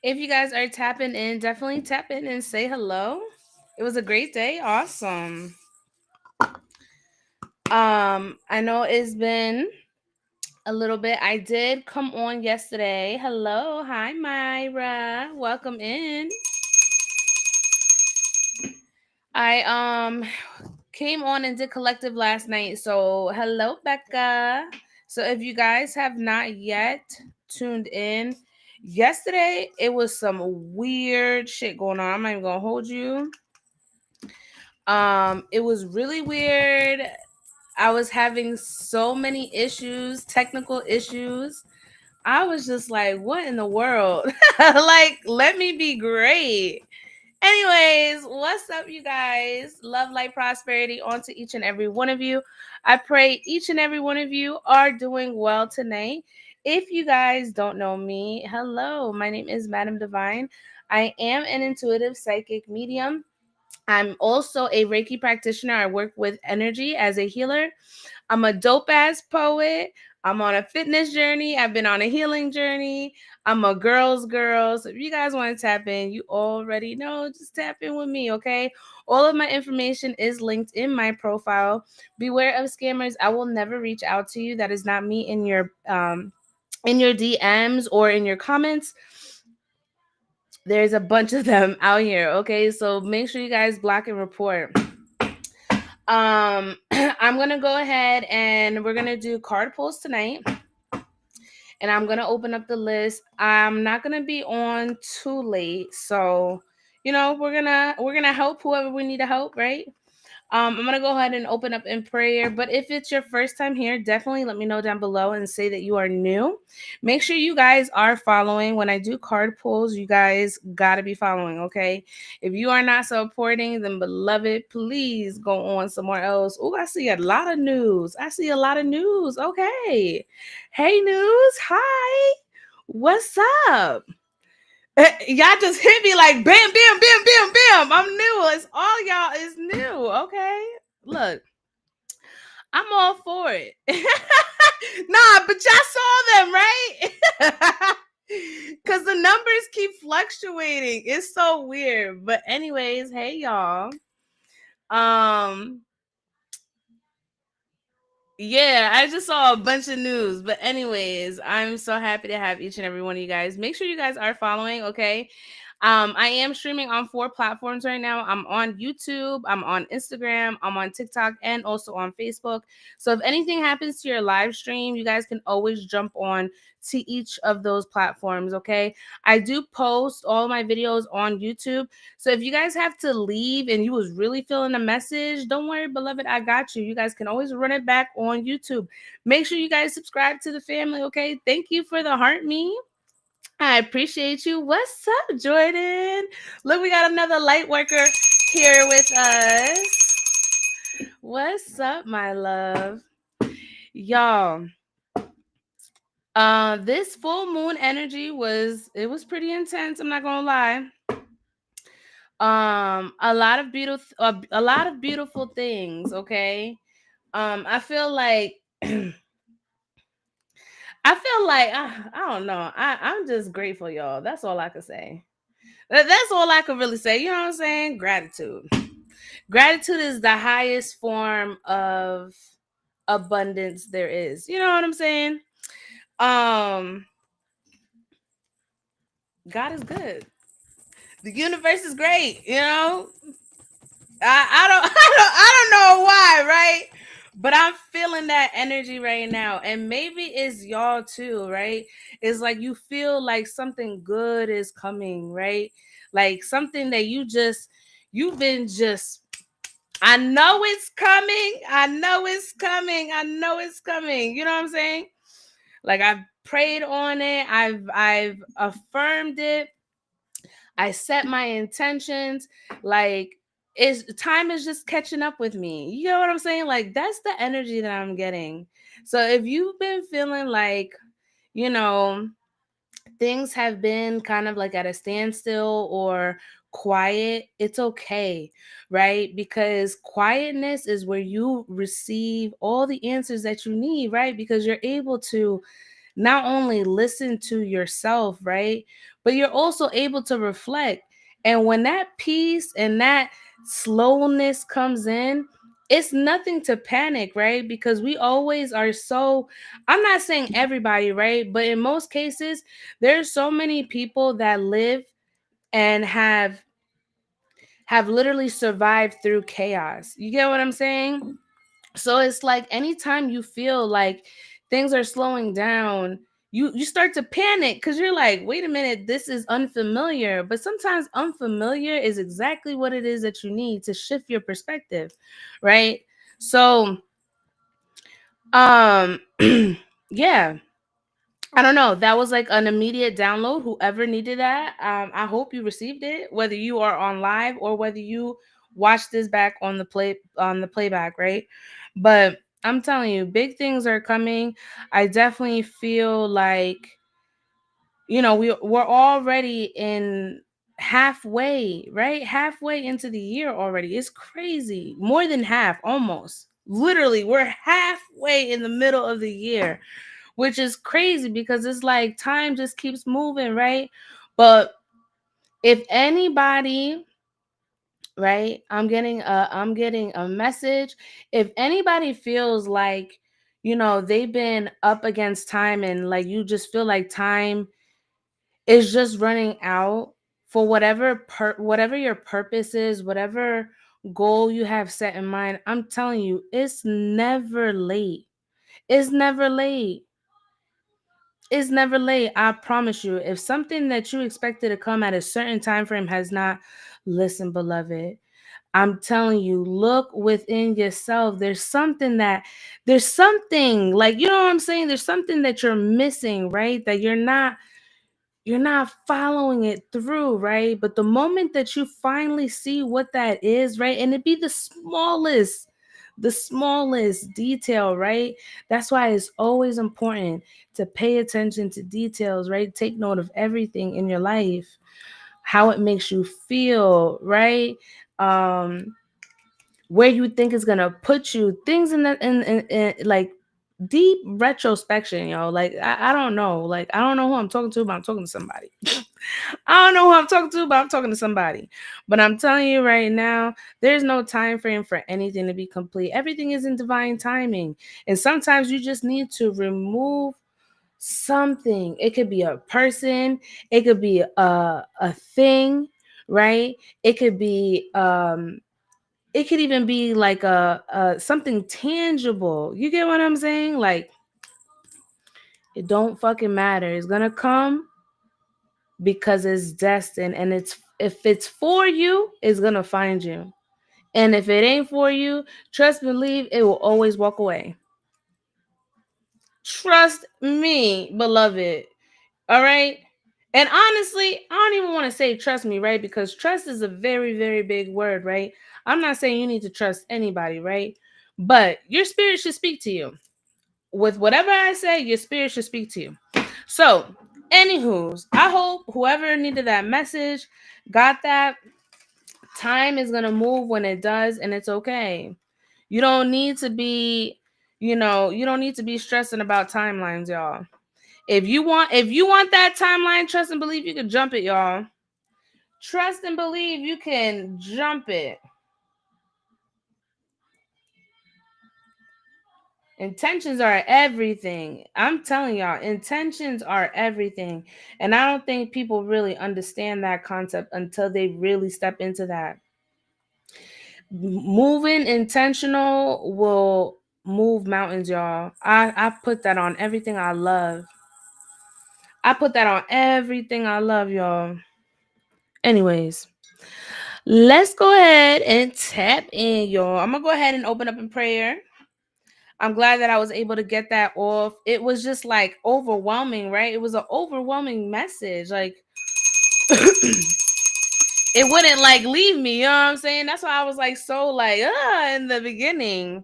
If you guys are tapping in, definitely tap in and say hello. It was a great day. Awesome. I know it's been a little bit. I did come on yesterday. Hello. Hi, Myra. Welcome in. I came on and did collective last night. So hello, Becca. So if you guys have not yet tuned in, yesterday it was some weird shit going on. I'm not even gonna hold you. It was really weird. I was having so many issues, technical issues. I was just like, what in the world? Like, let me be great. Anyways, what's up, you guys? Love, light, prosperity onto each and every one of you. I pray each and every one of you are doing well tonight. If you guys don't know me, hello, my name is Madam Divine. I am an intuitive psychic medium. I'm also a Reiki practitioner. I work with energy as a healer. I'm a dope ass poet. I'm on a fitness journey. I've been on a healing journey. I'm a girl's girl. So if you guys want to tap in, you already know. Just tap in with me, okay? All of my information is linked in my profile. Beware of scammers. I will never reach out to you. That is not me in your DMs or in your comments. There's a bunch of them out here, okay? So make sure you guys block and report. I'm gonna go ahead and we're gonna do card pulls tonight, and I'm gonna open up the list. I'm not gonna be on too late, so we're gonna help whoever we need to help, right? I'm gonna go ahead and open up in prayer. But if it's your first time here, definitely let me know down below and say that you are new. Make sure you guys are following. When I do card pulls, you guys gotta be following, okay? If you are not supporting, then beloved, please go on somewhere else. Oh, I see a lot of news. I see a lot of news. Okay. Hey news. Hi. What's up? Y'all just hit me like bam, bam, bam, bam, bam. I'm new. It's all y'all is new. Okay. Look, I'm all for it. Nah, but y'all saw them, right? Cause the numbers keep fluctuating. It's so weird. But anyways, hey y'all. Um Yeah, I just saw a bunch of news. But anyways, I'm so happy to have each and every one of you guys. Make sure you guys are following, okay? I am streaming on 4 platforms right now. I'm on YouTube, I'm on Instagram, I'm on TikTok, and also on Facebook. So if anything happens to your live stream, you guys can always jump on to each of those platforms, okay? I do post all my videos on YouTube. So if you guys have to leave and you was really feeling a message, don't worry, beloved, I got you. You guys can always run it back on YouTube. Make sure you guys subscribe to the family, okay? Thank you for the heart me. I appreciate you. What's up, Jordan? Look, we got another light worker here with us. What's up, my love? Y'all, this full moon energy was pretty intense, I'm not gonna lie. A lot of beautiful things, okay? I feel like I don't know. I'm just grateful, y'all. That's all I can say. That's all I could really say. You know what I'm saying? Gratitude. Gratitude is the highest form of abundance there is. You know what I'm saying? Um, God is good. The universe is great. You know, I don't I don't know why, right? But I'm feeling that energy right now, and maybe it's y'all too, right? It's like you feel like something good is coming, right? Like something that you've been just I know it's coming. I know it's coming. I know it's coming. You know what I'm saying? Like I've prayed on it. I've affirmed it. I set my intentions. Like it's time is just catching up with me. You know what I'm saying? Like that's the energy that I'm getting. So if you've been feeling like, you know, things have been kind of like at a standstill or quiet, it's okay, right? Because quietness is where you receive all the answers that you need, right? Because you're able to not only listen to yourself, right? But you're also able to reflect. And when that peace and that slowness comes in, it's nothing to panic, right? Because we always are so, I'm not saying everybody, right? But in most cases, there's so many people that live and have literally survived through chaos. You get what I'm saying? So it's like anytime you feel like things are slowing down, you start to panic because you're like, wait a minute, this is unfamiliar. But sometimes unfamiliar is exactly what it is that you need to shift your perspective, right? So um yeah, I don't know. That was like an immediate download. Whoever needed that, I hope you received it, whether you are on live or whether you watch this back on the playback, right? But I'm telling you, big things are coming. I definitely feel like we're already in halfway, right? Halfway into the year already. It's crazy. More than half, almost. Literally, we're halfway in the middle of the year, which is crazy because it's like time just keeps moving, right? But if anybody, right, I'm getting a message. If anybody feels like, they've been up against time and like you just feel like time is just running out for whatever your purpose is, whatever goal you have set in mind, I'm telling you, it's never late. It's never late. It's never late. I promise you. If something that you expected to come at a certain time frame has not, listen, beloved. I'm telling you, look within yourself. There's something like, you know what I'm saying? There's something that you're missing, right? That you're not following it through, right? But the moment that you finally see what that is, right? And it be the smallest detail, right? That's why it's always important to pay attention to details, right? Take note of everything in your life, how it makes you feel, right? Um, where you think is gonna put you, things in like deep retrospection, like I don't know, like I don't know who I'm talking to, but I'm talking to somebody. I don't know who I'm talking to, but I'm talking to somebody. But I'm telling you right now, there's no time frame for anything to be complete. Everything is in divine timing. And sometimes you just need to remove something. It could be a person, it could be a thing, right? It could be it could even be like a something tangible. You get what I'm saying? Like it don't fucking matter. It's gonna come because it's destined, and if it's for you, it's gonna find you. And if it ain't for you, trust and believe it will always walk away. Trust me, beloved. All right. And honestly, I don't even want to say trust me, right? Because trust is a very, very big word, right? I'm not saying you need to trust anybody, right? But your spirit should speak to you. With whatever I say, your spirit should speak to you. So, anywho's, I hope whoever needed that message got that. Time is gonna move when it does, and it's okay. You don't need to be, you don't need to be stressing about timelines, y'all. If you want that timeline, trust and believe you can jump it, y'all. Trust and believe you can jump it. Intentions are everything. I'm telling y'all, intentions are everything. And I don't think people really understand that concept until they really step into that. Moving intentional will move mountains, y'all. I put that on everything I love. I put that on everything I love, y'all. Anyways, let's go ahead and tap in, y'all. I'm gonna go ahead and open up in prayer. I'm glad that I was able to get that off. It was just like overwhelming, right? It was an overwhelming message. Like it wouldn't like leave me, you know what I'm saying? That's why I was like so like in the beginning.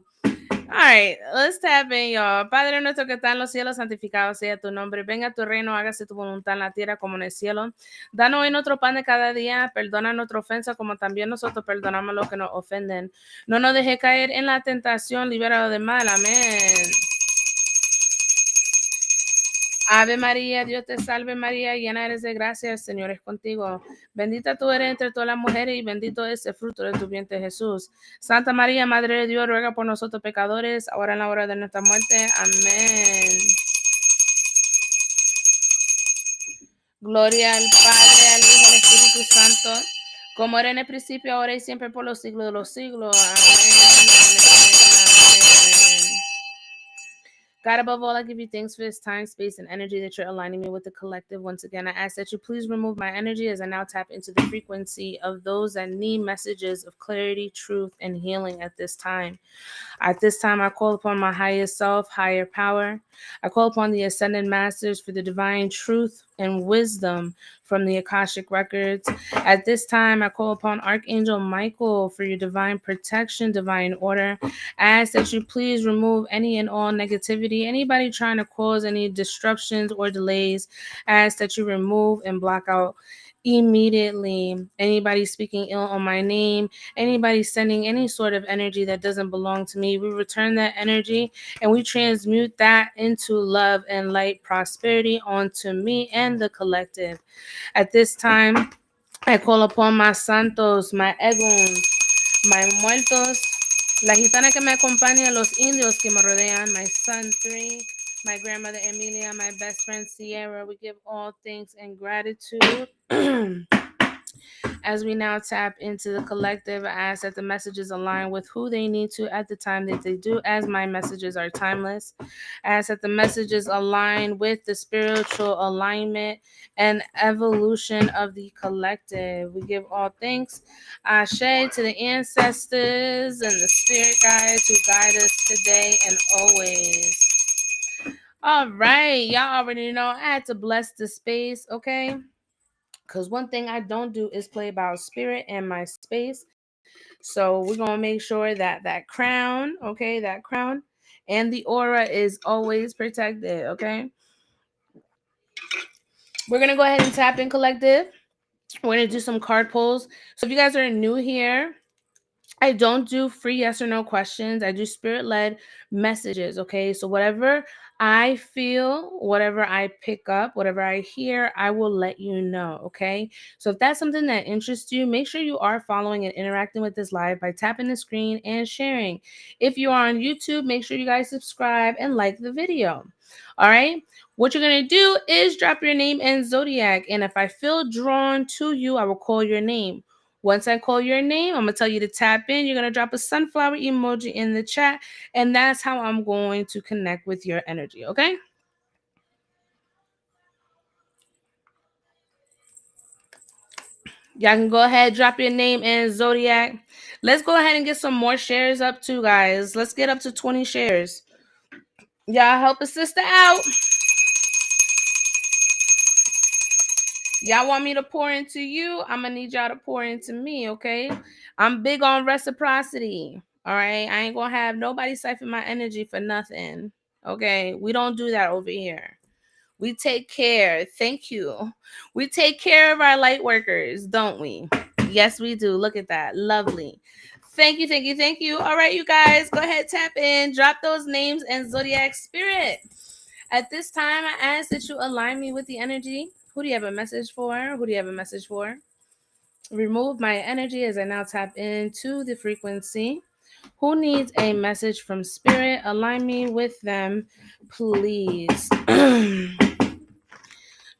All right, let's tap in, y'all. Padre nuestro que está en los cielos, santificado sea tu nombre. Venga a tu reino, hágase tu voluntad en la tierra como en el cielo. Danos hoy nuestro pan de cada día. Perdona nuestra ofensa como también nosotros perdonamos a los que nos ofenden. No nos deje caer en la tentación, libéralo del mal. Amén. Ave María, Dios te salve María, llena eres de gracia, el Señor es contigo. Bendita tú eres entre todas las mujeres y bendito es el fruto de tu vientre Jesús. Santa María, Madre de Dios, ruega por nosotros pecadores, ahora en la hora de nuestra muerte. Amén. Gloria al Padre, al Hijo, al Espíritu Santo, como era en el principio, ahora y siempre, por los siglos de los siglos. Amén, amén, amén. God, above all, I give you thanks for this time, space, and energy that you're aligning me with the collective. Once again, I ask that you please remove my energy as I now tap into the frequency of those that need messages of clarity, truth, and healing at this time. At this time, I call upon my highest self, higher power. I call upon the ascended masters for the divine truth and wisdom from the Akashic records. At this time, I call upon Archangel Michael for your divine protection, divine order. I ask that you please remove any and all negativity, anybody trying to cause any disruptions or delays. I ask that you remove and block out immediately anybody speaking ill on my name, anybody sending any sort of energy that doesn't belong to me. We return that energy and we transmute that into love and light, prosperity onto me and the collective. At this time, I call upon my santos, my eguns, my muertos, la gitana que me acompaña, los indios que me rodean, my son 3, my grandmother Emilia, my best friend Sierra. We give all thanks and gratitude. As we now tap into the collective, I ask that the messages align with who they need to at the time that they do, as my messages are timeless. I ask that the messages align with the spiritual alignment and evolution of the collective. We give all thanks, Ashe, to the ancestors and the spirit guides who guide us today and always. All right, y'all already know I had to bless the space, okay? Because one thing I don't do is play about spirit and my space. So we're going to make sure that that crown, okay, that crown and the aura is always protected, okay? We're going to go ahead and tap in collective. We're going to do some card pulls. So if you guys are new here, I don't do free yes or no questions. I do spirit led messages. Okay. So whatever I feel, whatever I pick up, whatever I hear, I will let you know. Okay. So if that's something that interests you, make sure you are following and interacting with this live by tapping the screen and sharing. If you are on YouTube, make sure you guys subscribe and like the video. All right. What you're going to do is drop your name and zodiac. And if I feel drawn to you, I will call your name. Once I call your name, I'm going to tell you to tap in. You're going to drop a sunflower emoji in the chat. And that's how I'm going to connect with your energy, okay? Y'all can go ahead, drop your name and zodiac. Let's go ahead and get some more shares up too, guys. Let's get up to 20 shares. Y'all help a sister out. Y'all want me to pour into you? I'm going to need y'all to pour into me, okay? I'm big on reciprocity, all right? I ain't going to have nobody siphon my energy for nothing, okay? We don't do that over here. We take care. Thank you. We take care of our light workers, don't we? Yes, we do. Look at that. Lovely. Thank you, thank you, thank you. All right, you guys, go ahead, tap in, drop those names and zodiac spirit. At this time, I ask that you align me with the energy. Who do you have a message for? Who do you have a message for? Remove my energy as I now tap into the frequency. Who needs a message from spirit? Align me with them, please.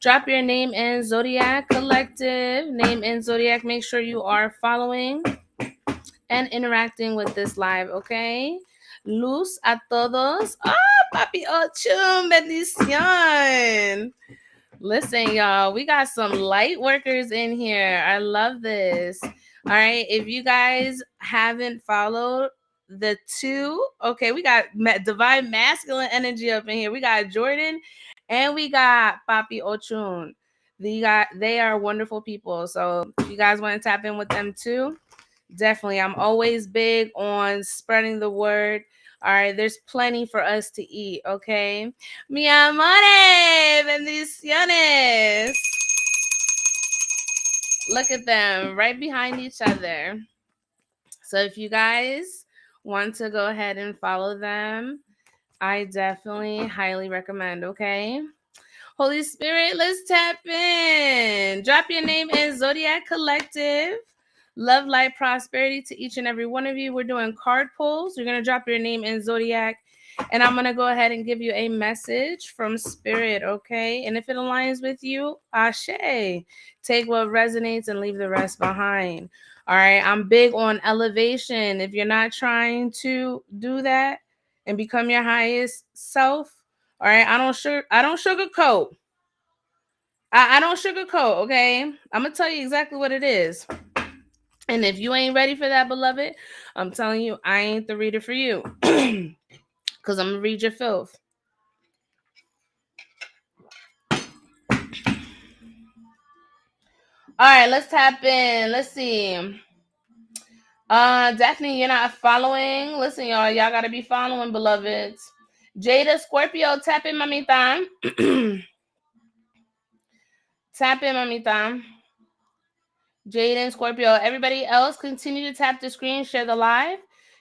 Drop your name and zodiac collective. Name and zodiac. Make sure you are following and interacting with this live, okay? Luz a todos. Papi Ochum, bendición. Listen, y'all, we got some light workers in here. I love this. All right. If you guys haven't followed the two, okay, we got divine masculine energy up in here. We got Jordan and we got Papi Ochun. They are wonderful people. So if you guys want to tap in with them too, definitely. I'm always big on spreading the word. All right, there's plenty for us to eat, okay? Mi amore, bendiciones. Look at them right behind each other. So if you guys want to go ahead and follow them, I definitely highly recommend, okay? Holy Spirit, let's tap in. Drop your name in Zodiac Collective. Love, light, prosperity to each and every one of you. We're doing card pulls. You're going to drop your name in Zodiac. And I'm going to go ahead and give you a message from Spirit, okay? And if it aligns with you, ashe. Take what resonates and leave the rest behind. All right? I'm big on elevation. If you're not trying to do that and become your highest self, all right, I don't sugarcoat. I don't sugarcoat, okay? I'm gonna tell you exactly what it is. And if you ain't ready for that, beloved, I'm telling you, I ain't the reader for you. Cause I'm gonna read your filth. All right, let's tap in. Let's see. Daphne, you're not following. Listen, y'all gotta be following, beloveds. Jada Scorpio, tap in, mamita. Tap in, mamita. Jaden, Scorpio, everybody else, continue to tap the screen, share the live.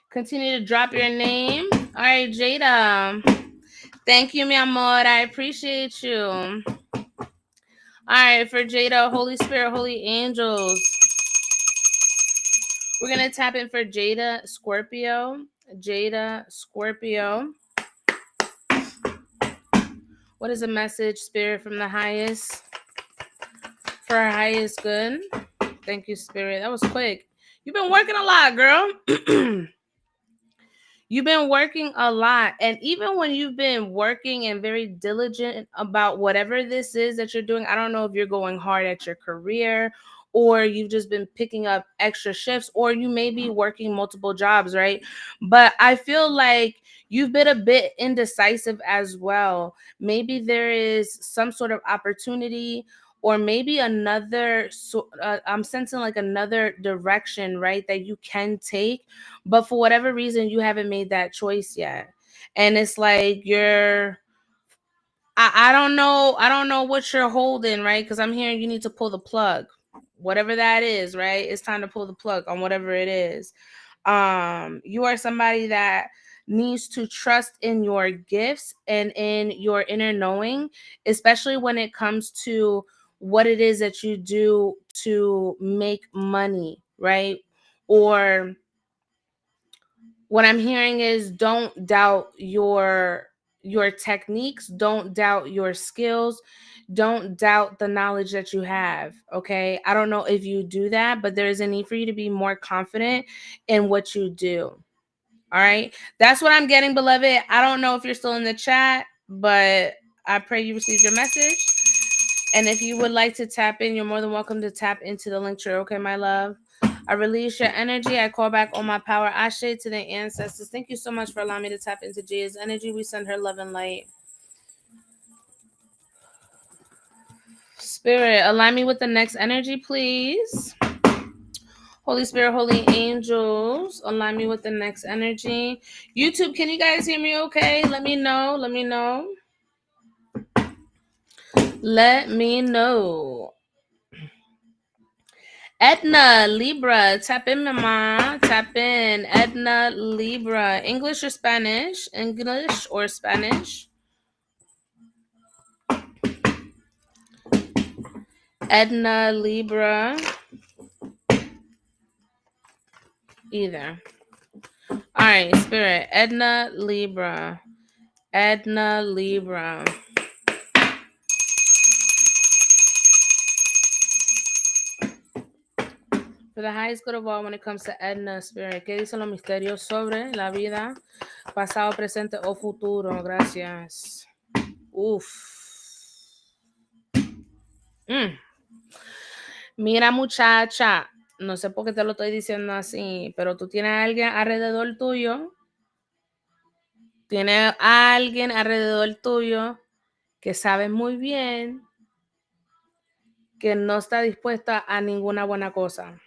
Continue to drop your name. All right, Jada. Thank you, mi amor. I appreciate you. All right, for Jada, Holy Spirit, Holy Angels. We're going to tap in for Jada Scorpio. Jada Scorpio. What is a message, Spirit, from the highest? For our highest good. Thank you, Spirit. That was quick. You've been working a lot, girl. You've been working a lot. And even when you've been working and very diligent about whatever this is that you're doing, I don't know if you're going hard at your career or you've just been picking up extra shifts or you may be working multiple jobs, right? But I feel like you've been a bit indecisive as well. Maybe there is some sort of opportunity or maybe another, I'm sensing like another direction, right, that you can take, but for whatever reason, you haven't made that choice yet. And it's like I don't know what you're holding, right? Because I'm hearing you need to pull the plug. Whatever that is, right? It's time to pull the plug on whatever it is. You are somebody that needs to trust in your gifts and in your inner knowing, especially when it comes to what it is that you do to make money, right? Or what I'm hearing is don't doubt your techniques, don't doubt your skills, don't doubt the knowledge that you have, okay? I don't know if you do that, but there is a need for you to be more confident in what you do. All right? That's what I'm getting, beloved. I don't know if you're still in the chat, but I pray you received your message. And if you would like to tap in, you're more than welcome to tap into the Linktree, okay, my love? I release your energy. I call back all my power. Ashe to the ancestors. Thank you so much for allowing me to tap into Gia's energy. We send her love and light. Spirit, align me with the next energy, please. Holy Spirit, Holy Angels, align me with the next energy. YouTube, can you guys hear me okay? Let me know. Let me know. Let me know. Edna Libra, tap in, mama. Tap in. Edna Libra, English or Spanish? English or Spanish? Edna Libra. Either. All right, Spirit. Edna Libra. Edna Libra. For the highest good of all when it comes to Edna, Spirit. ¿Qué dicen los misterios sobre la vida? Pasado, presente o futuro. Gracias. Uf. Mira, muchacha. No sé por qué te lo estoy diciendo así, pero tú tienes a alguien alrededor tuyo. Tienes a alguien alrededor tuyo que sabe muy bien que no está dispuesta a ninguna buena cosa.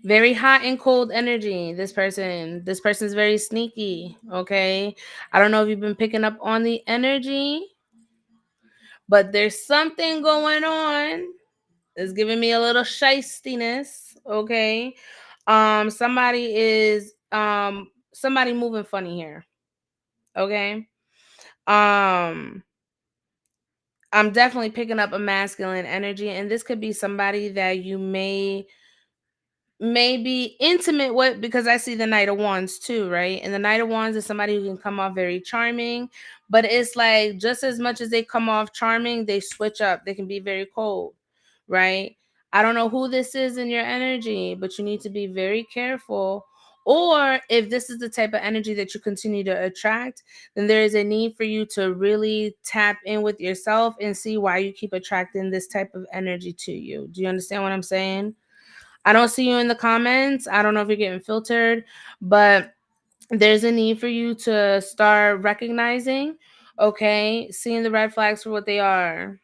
Very hot and cold energy, this person. This person's very sneaky, okay? I don't know if you've been picking up on the energy, but there's something going on. It's giving me a little shystiness, okay? Somebody moving funny here, okay? Um I'm definitely picking up a masculine energy, and this could be somebody that you may be intimate with, because I see the Knight of Wands too, right? And the Knight of Wands is somebody who can come off very charming, but it's like just as much as they come off charming, they switch up. They can be very cold, right? I don't know who this is in your energy, but you need to be very careful. Or if this is the type of energy that you continue to attract, then there is a need for you to really tap in with yourself and see why you keep attracting this type of energy to you. Do you understand what I'm saying? I don't see you in the comments. I don't know if you're getting filtered, but there's a need for you to start recognizing, okay, seeing the red flags for what they are.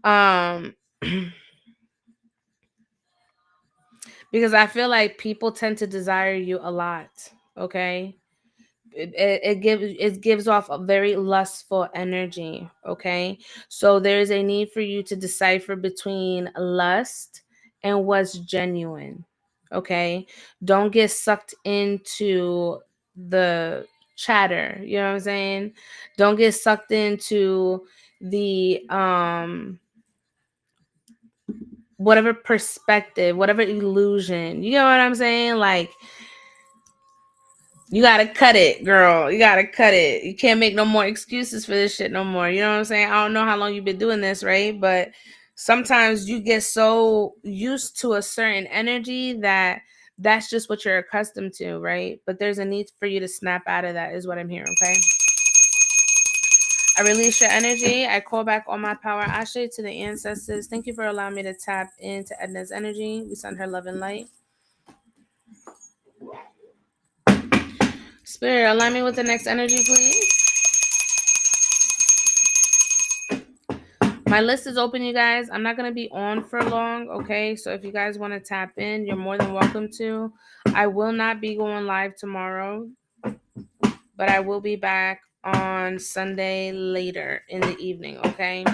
Um because I feel like people tend to desire you a lot, okay? It gives off a very lustful energy, okay? So there's a need for you to decipher between lust and what's genuine, okay? Don't get sucked into the chatter, you know what I'm saying? Don't get sucked into the whatever perspective, whatever illusion, you know what I'm saying? Like, you gotta cut it, girl. You gotta cut it. You can't make no more excuses for this shit no more. You know what I'm saying? I don't know how long you've been doing this, right? But sometimes you get so used to a certain energy that that's just what you're accustomed to, right? But there's a need for you to snap out of that, is what I'm hearing, okay? I release your energy. I call back all my power, Ashe, to the ancestors. Thank you for allowing me to tap into Edna's energy. We send her love and light. Spirit, align me with the next energy, please. My list is open, you guys. I'm not going to be on for long, okay? So if you guys want to tap in, you're more than welcome to. I will not be going live tomorrow, but I will be back on Sunday later in the evening, okay?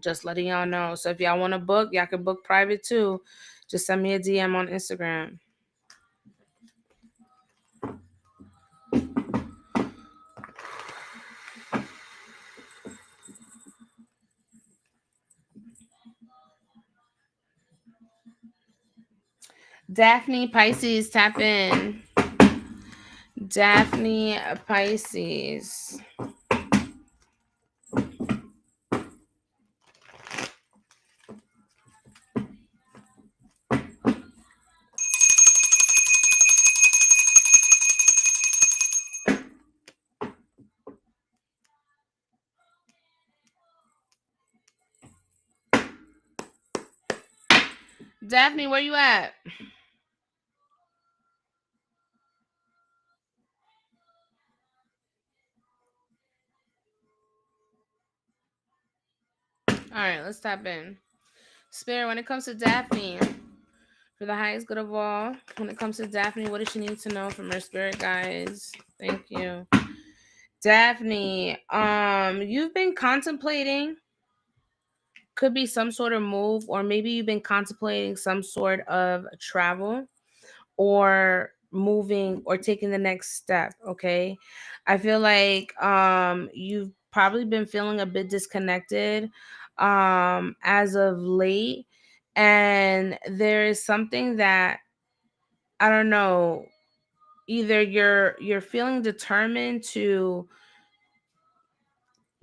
Just letting y'all know. So if y'all want to book, y'all can book private too. Just send me a DM on Instagram. Daphne Pisces, tap in. Daphne Pisces. Daphne, where you at? All right, let's tap in. Spirit, when it comes to Daphne, for the highest good of all, when it comes to Daphne, what does she need to know from her spirit guides? Thank you. Daphne, you've been contemplating, could be some sort of move, or maybe you've been contemplating some sort of travel or moving or taking the next step, okay? I feel like you've probably been feeling a bit disconnected as of late, and there is something that, I don't know, either you're feeling determined to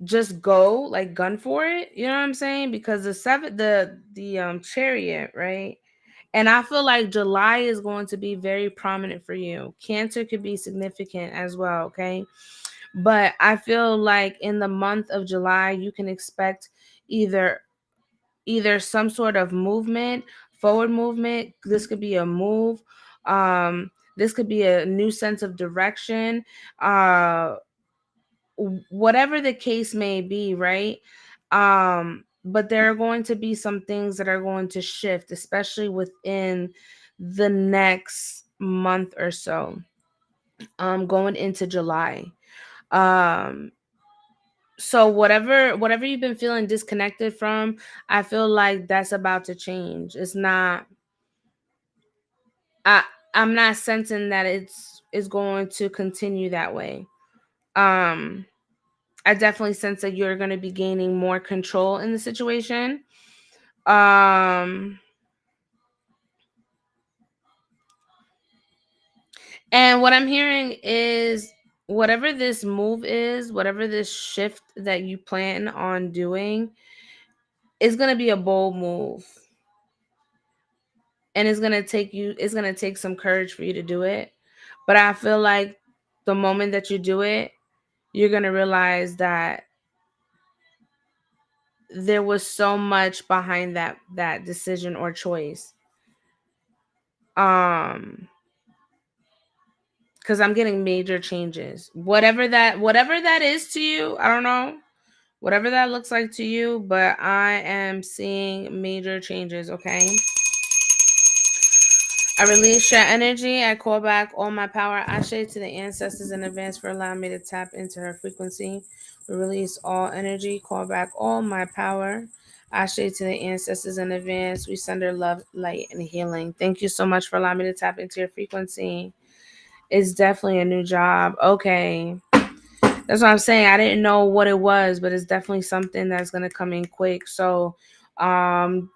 just go like gun for it, you know what I'm saying? Because the chariot, right? And I feel like July is going to be very prominent for you. Cancer could be significant as well, okay? But I feel like in the month of July you can expect either some sort of movement, forward movement. This could be a move. This could be a new sense of direction. Whatever the case may be, right? But there are going to be some things that are going to shift, especially within the next month or so, going into July. um so whatever you've been feeling disconnected from, I feel like that's about to change. It's not, I I'm not sensing that it's going to continue that way. Um, I definitely sense that you're going to be gaining more control in the situation. Um, and what I'm hearing is whatever this move is, whatever this shift that you plan on doing, is going to be a bold move. And it's going to take some courage for you to do it. But I feel like the moment that you do it, you're going to realize that there was so much behind that decision or choice. Um, because I'm getting major changes. Whatever that is to you, I don't know. Whatever that looks like to you, but I am seeing major changes, okay? I release your energy. I call back all my power. Ashe to the ancestors in advance for allowing me to tap into her frequency. We release all energy. Call back all my power. Ashe to the ancestors in advance. We send her love, light, and healing. Thank you so much for allowing me to tap into your frequency. It's definitely a new job. Okay. That's what I'm saying. I didn't know what it was, but it's definitely something that's going to come in quick. So, um,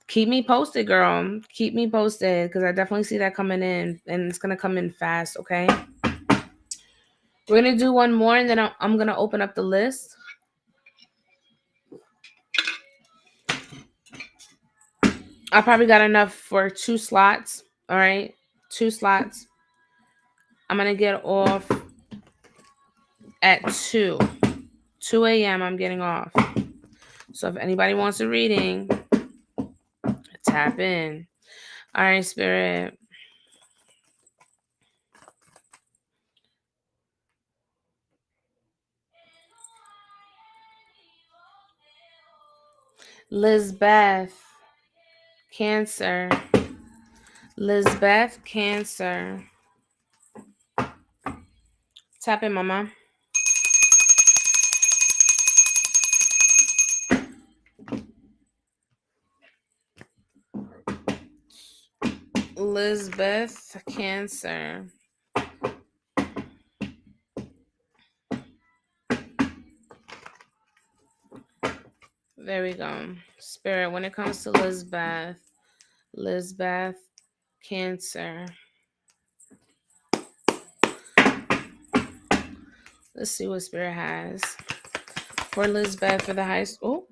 keep me posted, girl. Keep me posted because I definitely see that coming in and it's going to come in fast. Okay. We're going to do one more and then I'm going to open up the list. I probably got enough for 2 slots. All right. 2 slots. I'm going to get off at 2. 2 a.m. I'm getting off. So if anybody wants a reading, tap in. All right, Spirit. Lizbeth, Cancer. Lizbeth, Cancer. Tap in, mama. Lizbeth, Cancer. There we go. Spirit, when it comes to Lizbeth, Cancer. Let's see what Spirit has for Lizbeth for the high school.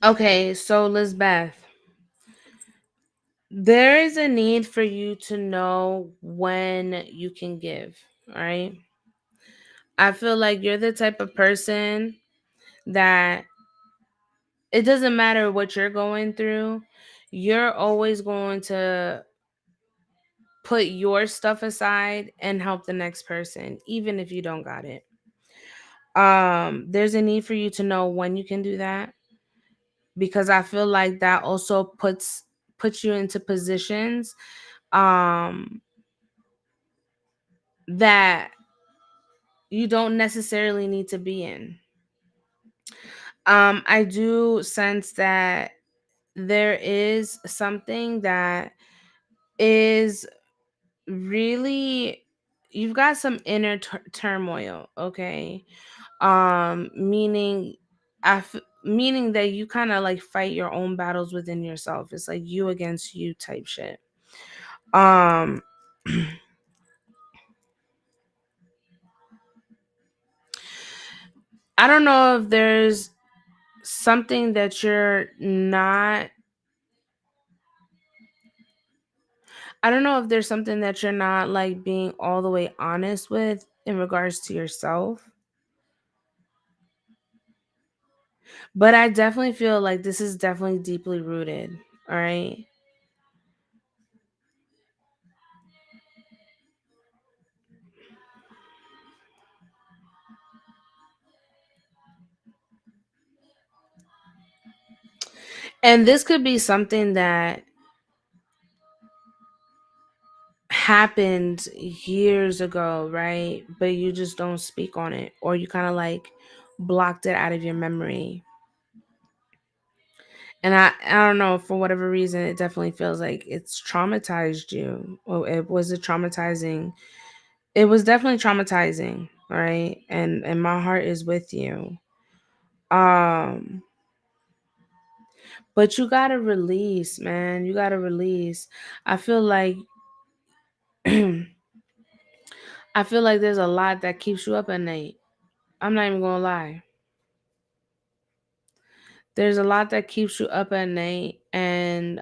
Okay, so Lizbeth, there is a need for you to know when you can give. All right. I feel like you're the type of person that it doesn't matter what you're going through, you're always going to put your stuff aside and help the next person, even if you don't got it. There's a need for you to know when you can do that because I feel like that also puts you into positions um that you don't necessarily need to be in. I do sense that there is something that is really you've got some inner turmoil, okay? Meaning meaning that you kind of like fight your own battles within yourself. It's like you against you type shit. Um I don't know if there's something that you're not I don't know if there's something that you're not like being all the way honest with in regards to yourself. But I definitely feel like this is definitely deeply rooted. All right. And this could be something that happened years ago, right? But you just don't speak on it, or you kind of like blocked it out of your memory. And I don't know, for whatever reason, it definitely feels like it's traumatized you. Well, it was a traumatizing. It was definitely traumatizing, right? And my heart is with you. Um, but you gotta release, man. You gotta release. I feel like I feel like there's a lot that keeps you up at night. I'm not even gonna lie. There's a lot that keeps you up at night, and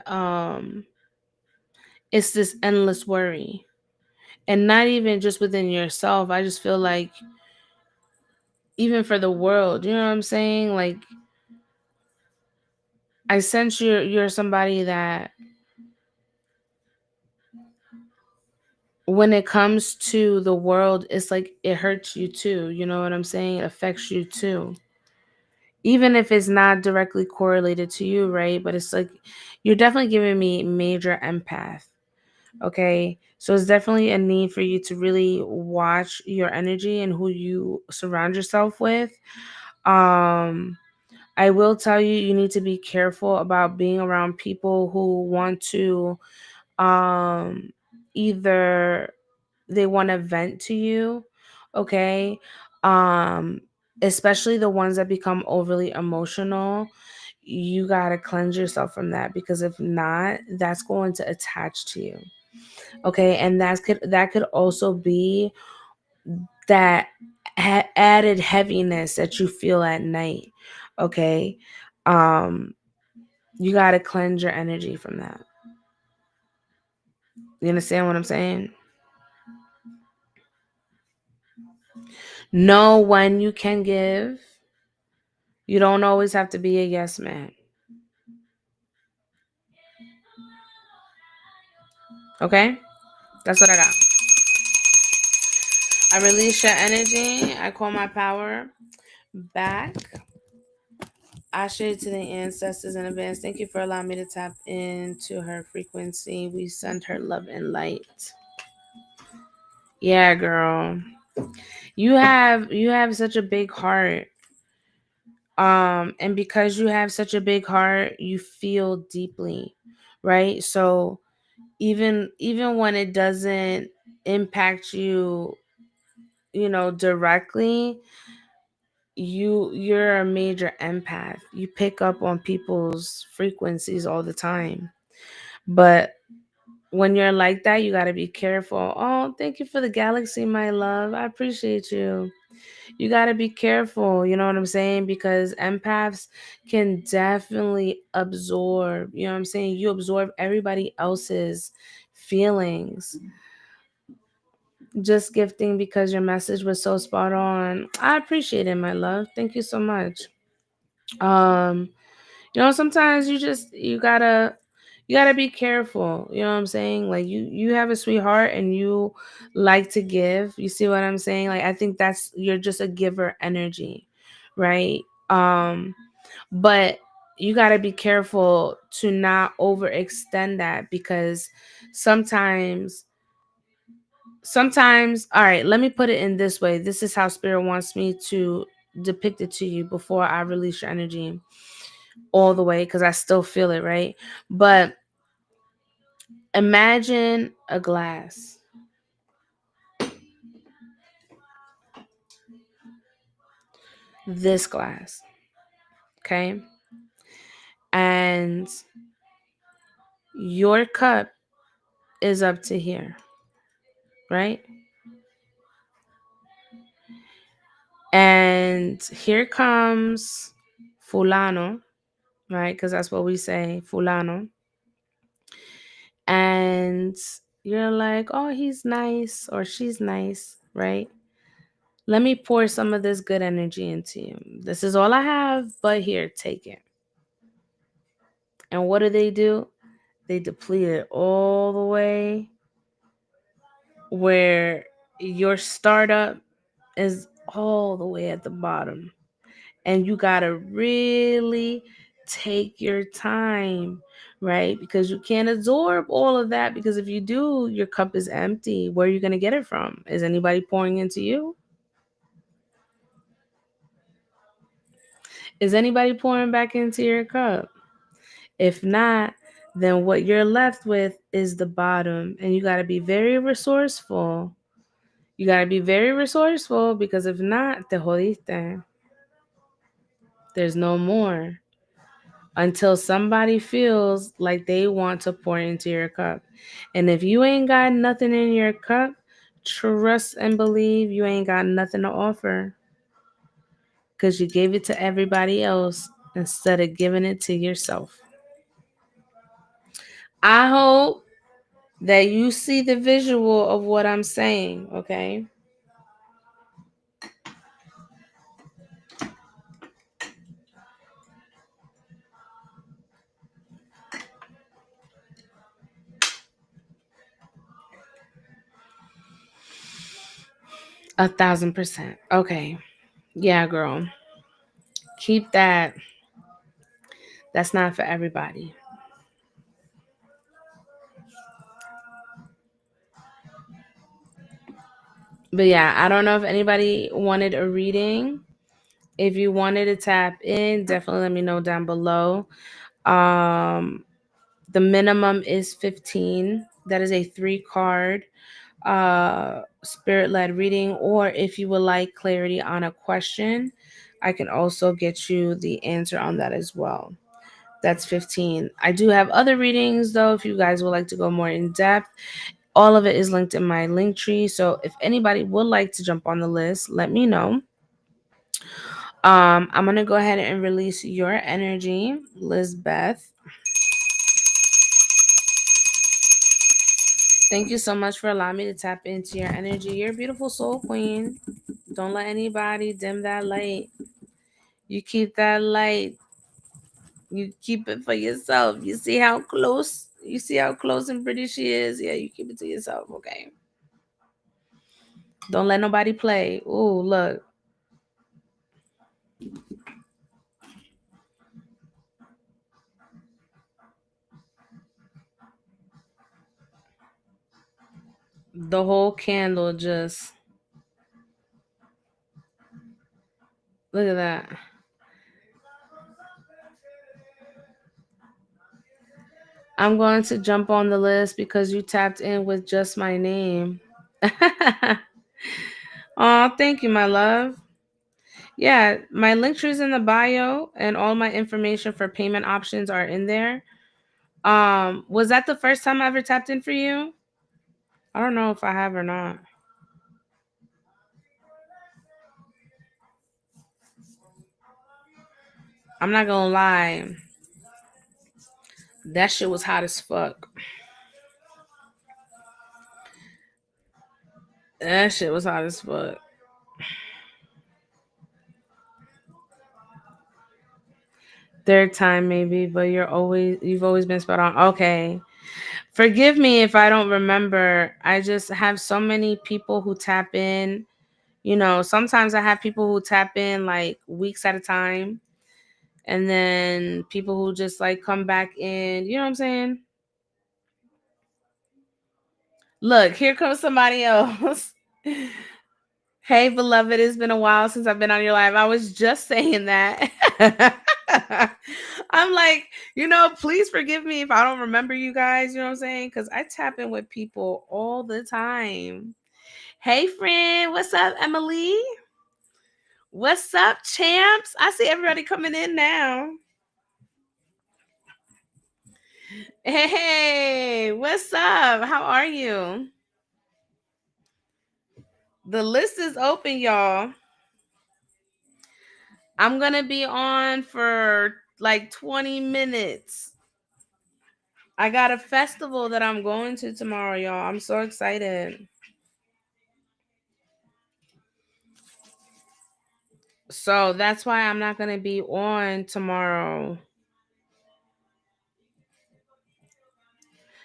it's this endless worry. And not even just within yourself. I just feel like even for the world, you know what I'm saying? Like, I sense you're somebody that when it comes to the world, it's like it hurts you too. You know what I'm saying? It affects you too. Even if it's not directly correlated to you, right? But it's like you're definitely giving me major empath. Okay. So it's definitely a need for you to really watch your energy and who you surround yourself with. Um, I will tell you, you need to be careful about being around people who want to um either they want to vent to you, okay? Um Especially the ones that become overly emotional. You got to cleanse yourself from that, because if not, that's going to attach to you. Okay? And that could also be that added heaviness that you feel at night. Okay? Um you got to cleanse your energy from that. You understand what I'm saying? Know when you can give. You don't always have to be a yes man. Okay? That's what I got. I release your energy. I call my power back. I share it to the ancestors in advance. Thank you for allowing me to tap into her frequency. We send her love and light. Yeah, girl. You have such a big heart. And because you have such a big heart, you feel deeply, right? So even when it doesn't impact you, directly, you're a major empath. You pick up on people's frequencies all the time. But when you're like that, you got to be careful. Oh, thank you for the galaxy, my love. I appreciate you. You got to be careful, you know what I'm saying? Because empaths can definitely absorb, you know what I'm saying? You absorb everybody else's feelings. Just gifting because your message was so spot on. I appreciate it, my love. Thank you so much. Um, Sometimes you gotta be careful. You know what I'm saying? Like you have a sweetheart and you like to give. You see what I'm saying? Like I think that's you're just a giver energy, right? But you gotta be careful to not overextend that, because sometimes all right, let me put it in this way. This is how spirit wants me to depict it to you before I release your energy all the way, because I still feel it, right? But imagine a glass. This glass, okay? And your cup is up to here, right? And here comes fulano, right? Because that's what we say, fulano. And you're like, oh, he's nice or she's nice, right? Let me pour some of this good energy into you. This is all I have, but here, take it. And what do? They deplete it all the way where your startup is all the way at the bottom. And you got to really take your time, right? Because you can't absorb all of that, because if you do, your cup is empty. Where are you going to get it from? Is anybody pouring into you? Is anybody pouring back into your cup? If not, then what you're left with is the bottom, and you got to be very resourceful. You got to be very resourceful, because if not, te jodiste. There's no more until somebody feels like they want to pour into your cup. And if you ain't got nothing in your cup, trust and believe you ain't got nothing to offer, because you gave it to everybody else instead of giving it to yourself. I hope that you see the visual of what I'm saying, okay? 1,000%. Okay. Yeah, girl. Keep that. That's not for everybody. But yeah, I don't know if anybody wanted a reading. If you wanted to tap in, definitely let me know down below. Um, the minimum is 15. That is a 3 card spirit led reading. Or if you would like clarity on a question, I can also get you the answer on that as well. That's 15. I do have other readings though, if you guys would like to go more in depth. All of it is linked in my Linktree. So if anybody would like to jump on the list, let me know. I'm gonna go ahead and release your energy, Lizbeth. Thank you so much for allowing me to tap into your energy. You're a beautiful soul queen. Don't let anybody dim that light. You keep that light. You keep it for yourself. You see how close. You see how close and pretty she is. Yeah, you keep it to yourself. Okay. Don't let nobody play. Ooh, look. The whole candle just. Look at that. I'm going to jump on the list because you tapped in with just my name. Oh, thank you, my love. Yeah, my link tree is in the bio, and all my information for payment options are in there. Was that the first time I ever tapped in for you? I don't know if I have or not. I'm not gonna lie. That shit was hot as fuck. That shit was hot as fuck. Third time maybe, but you've always been spot on. Okay. Forgive me if I don't remember. I just have so many people who tap in. Sometimes I have people who tap in like weeks at a time, and then people who just like come back in. You know what I'm saying? Look, here comes somebody else. Hey, beloved, it's been a while since I've been on your live. I was just saying that. I'm like, please forgive me if I don't remember you guys. You know what I'm saying? Because I tap in with people all the time. Hey, friend. What's up, Emily? What's up, champs? I see everybody coming in now. Hey, what's up? How are you? The list is open, y'all. I'm going to be on for like 20 minutes. I got a festival that I'm going to tomorrow, y'all. I'm so excited. So that's why I'm not going to be on tomorrow.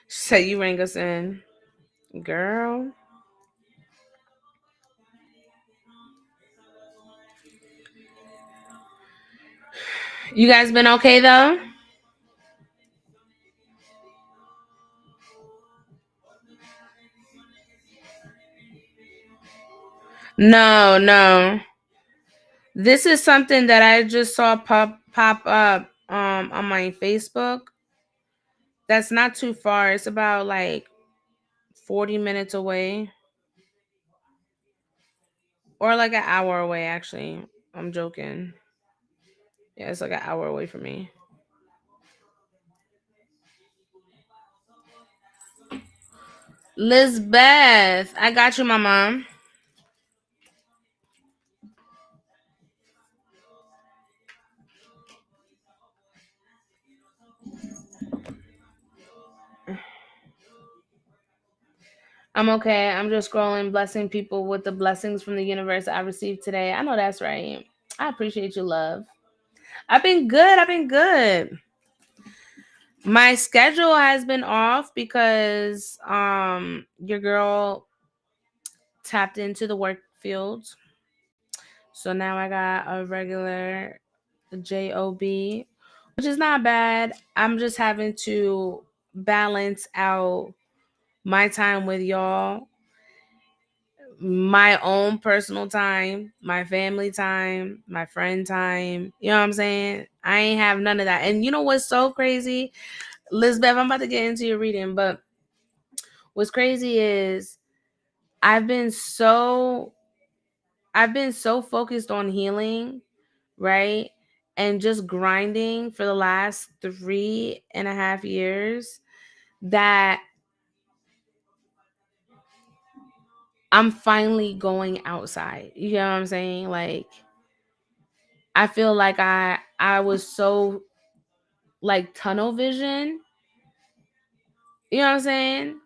So you rang us in. Girl. You guys been okay though? No, no. This is something that I just saw pop up on my Facebook. That's not too far. It's about like 40 minutes away or like an hour away actually. I'm joking. Yeah, it's like an hour away from me. Lizbeth, I got you, my mom. I'm okay. I'm just scrolling, blessing people with the blessings from the universe I received today. I know that's right. I appreciate you, love. I've been good. I've been good. My schedule has been off because your girl tapped into the work field. So now I got a regular job, which is not bad. I'm just having to balance out my time with y'all, my own personal time, my family time, my friend time. You know what I'm saying? I ain't have none of that. And you know what's so crazy? Lizbeth, I'm about to get into your reading, but what's crazy is I've been so I've been so focused on healing, right? And just grinding for the last 3.5 years that I'm finally going outside. You know what I'm saying? Like I feel like I was so like tunnel vision. You know what I'm saying?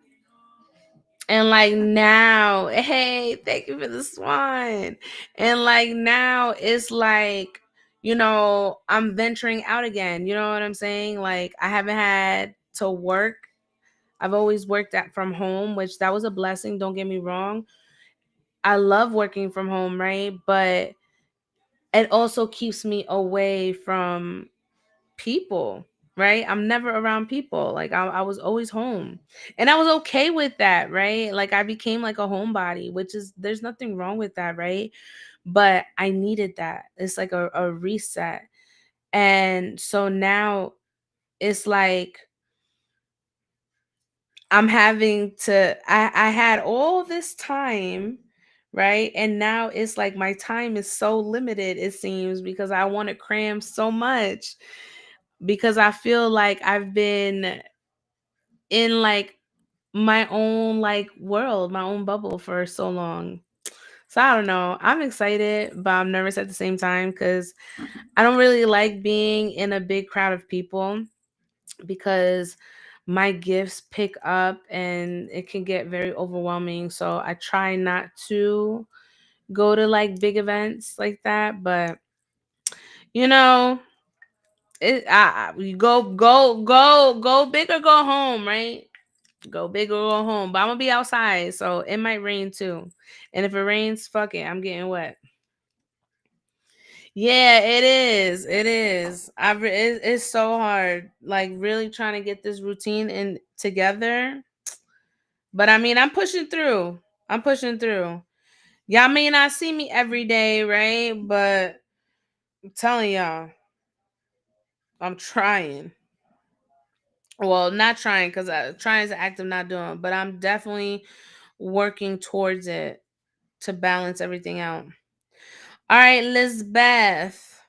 And like now, hey, thank you for the swan. And like now it's like, I'm venturing out again. You know what I'm saying? Like I haven't had to work. I've always worked at from home, which that was a blessing, don't get me wrong. I love working from home, right? But it also keeps me away from people, right? I'm never around people. Like I was always home. And I was okay with that, right? Like I became like a homebody, which is there's nothing wrong with that, right? But I needed that. It's like a reset. And so now it's like I'm having to I had all this time, right? And now it's like my time is so limited, it seems, because I want to cram so much because I feel like I've been in like my own like world, my own bubble for so long. So I don't know. I'm excited, but I'm nervous at the same time because I don't really like being in a big crowd of people because my gifts pick up and it can get very overwhelming. So I try not to go to like big events like that. But you know, you go big or go home, right? Go big or go home. But I'm gonna be outside, so it might rain too. And if it rains, fuck it, I'm getting wet. Yeah, it is. It is. It's so hard. Like really trying to get this routine in together. But I mean, I'm pushing through. I'm pushing through. Y'all may not see me every day, right? But I'm telling y'all, I'm trying. Well, not trying because trying is an act of not doing, but I'm definitely working towards it to balance everything out. All right, Lizbeth,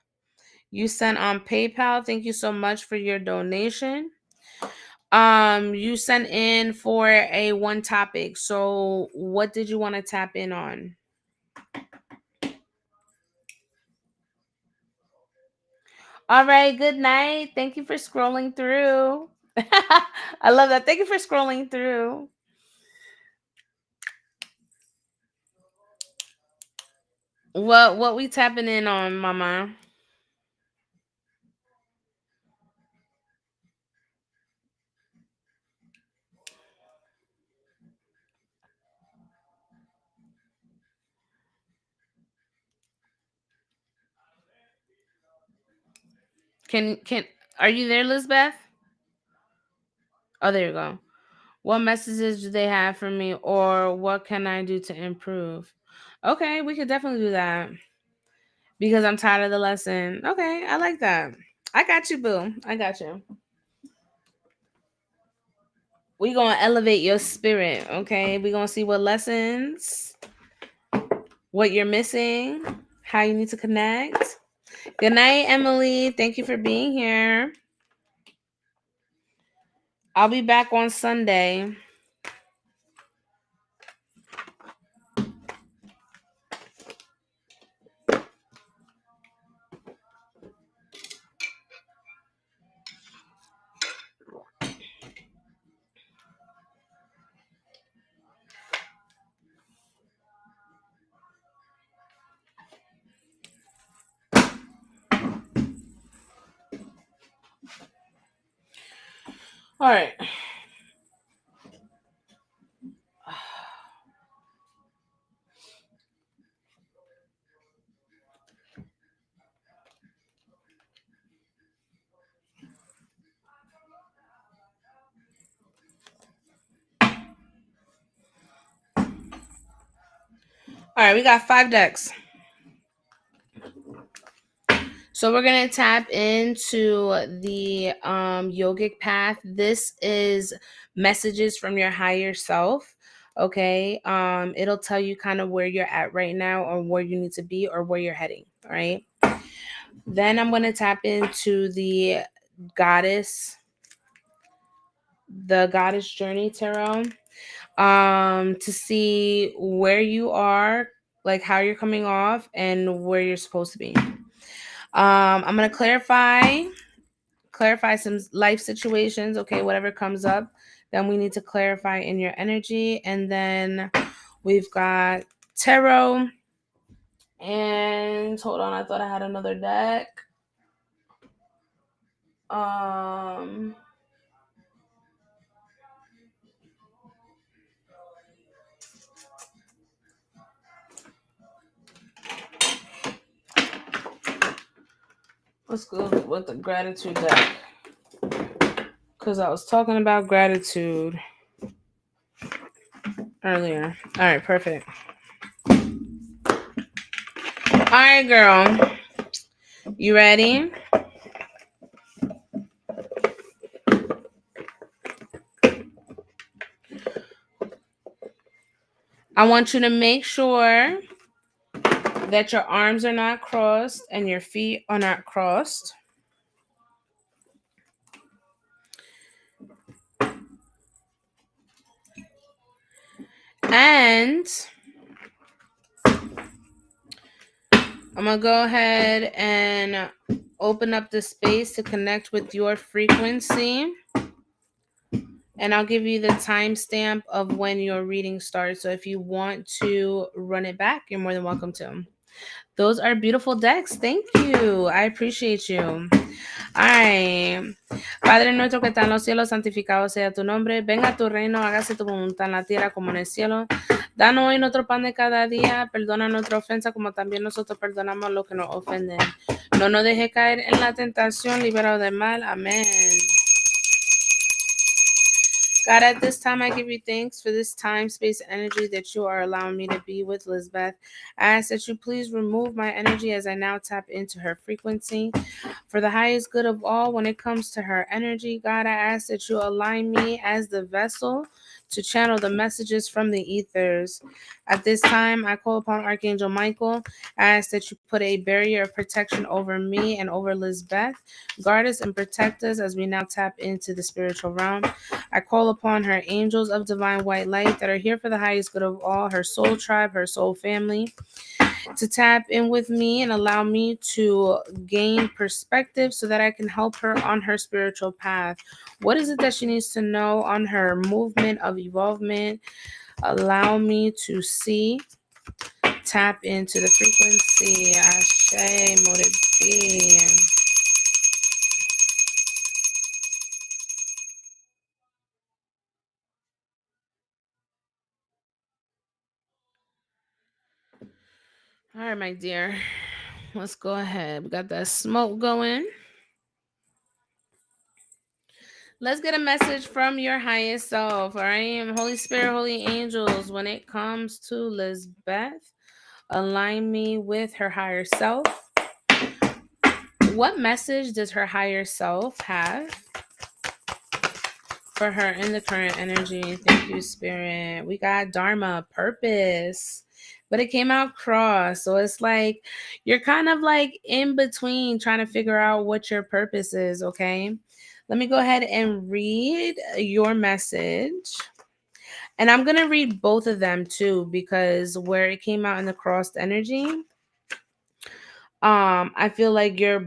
you sent on PayPal. Thank you so much for your donation. You sent in for a one topic. So, what did you want to tap in on? All right, good night. Thank you for scrolling through. I love that. Thank you for scrolling through. What we tapping in on, mama? Can are you there, Lizbeth? Oh, there you go. What messages do they have for me or what can I do to improve? Okay, we could definitely do that because I'm tired of the lesson. Okay, I like that. I got you, boo. I got you. We gonna elevate your spirit. Okay, we gonna see what lessons, what you're missing, how you need to connect. Good night, Emily. Thank you for being here. I'll be back on Sunday. All right. All right, we got 5 decks. So we're going to tap into the yogic path. This is messages from your higher self. Okay. It'll tell you kind of where you're at right now or where you need to be or where you're heading. All right. Then I'm going to tap into goddess, the goddess journey tarot, to see where you are, like how you're coming off and where you're supposed to be. I'm going to clarify some life situations. Okay, whatever comes up, then we need to clarify in your energy. And then we've got tarot. And hold on, I thought I had another deck. Um let's go with the gratitude deck. Because I was talking about gratitude earlier. All right, perfect. All right, girl. You ready? I want you to make sure that your arms are not crossed and your feet are not crossed. And I'm going to go ahead and open up the space to connect with your frequency. And I'll give you the timestamp of when your reading starts. So if you want to run it back, you're more than welcome to. Those are beautiful decks. Thank you. I appreciate you. Ay, Padre nuestro que está en los cielos, santificado sea tu nombre. Venga a tu reino, hágase tu voluntad en la tierra como en el cielo. Danos hoy nuestro pan de cada día. Perdona nuestra ofensa como también nosotros perdonamos a los que nos ofenden. No nos deje caer en la tentación, liberados del mal. Amén. God, at this time, I give you thanks for this time, space, and energy that you are allowing me to be with Lizbeth. I ask that you please remove my energy as I now tap into her frequency. For the highest good of all, when it comes to her energy, God, I ask that you align me as the vessel to channel the messages from the ethers. At this time, I call upon Archangel Michael. I ask that you put a barrier of protection over me and over Lizbeth. Guard us and protect us as we now tap into the spiritual realm. I call upon her angels of divine white light that are here for the highest good of all, her soul tribe, her soul family, to tap in with me and allow me to gain perspective so that I can help her on her spiritual path. What is it that she needs to know on her movement of evolvement? Allow me to see, tap into the frequency. Ashe, mote be. All right, my dear. Let's go ahead. We got that smoke going. Let's get a message from your highest self. All right. Holy Spirit, holy angels, when it comes to Lizbeth, align me with her higher self. What message does her higher self have for her in the current energy? Thank you, Spirit. We got Dharma, purpose, but it came out cross. So it's like you're kind of like in between trying to figure out what your purpose is, okay? Let me go ahead and read your message. And I'm going to read both of them too, because where it came out in the crossed energy, I feel like you're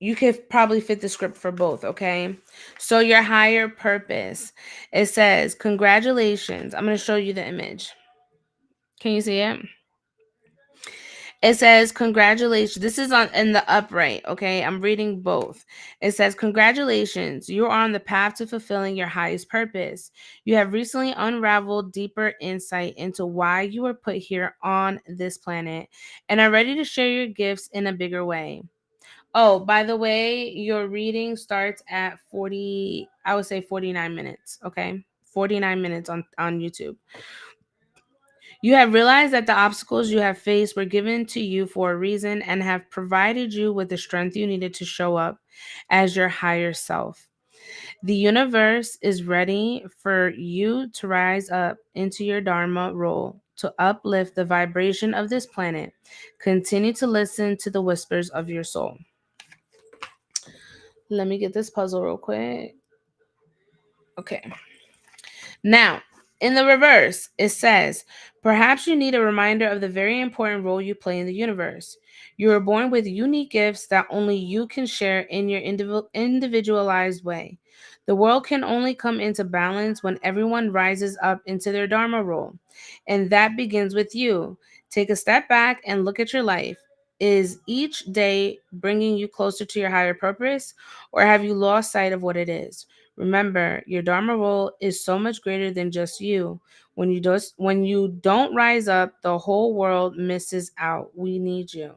you could probably fit the script for both, okay? So your higher purpose, it says, congratulations. I'm going to show you the image. Can you see it? It says, congratulations. This is on in the upright, okay? I'm reading both. It says, congratulations. You are on the path to fulfilling your highest purpose. You have recently unraveled deeper insight into why you were put here on this planet and are ready to share your gifts in a bigger way. Oh, by the way, your reading starts at 40, I would say 49 minutes, okay? 49 minutes on YouTube. You have realized that the obstacles you have faced were given to you for a reason and have provided you with the strength you needed to show up as your higher self. The universe is ready for you to rise up into your Dharma role to uplift the vibration of this planet. Continue to listen to the whispers of your soul. Let me get this puzzle real quick. Okay. Now, in the reverse, it says, perhaps you need a reminder of the very important role you play in the universe. You were born with unique gifts that only you can share in your individualized way. The world can only come into balance when everyone rises up into their Dharma role. And that begins with you. Take a step back and look at your life. Is each day bringing you closer to your higher purpose, or have you lost sight of what it is? Remember, your Dharma role is so much greater than just you. When you don't rise up, the whole world misses out. We need you.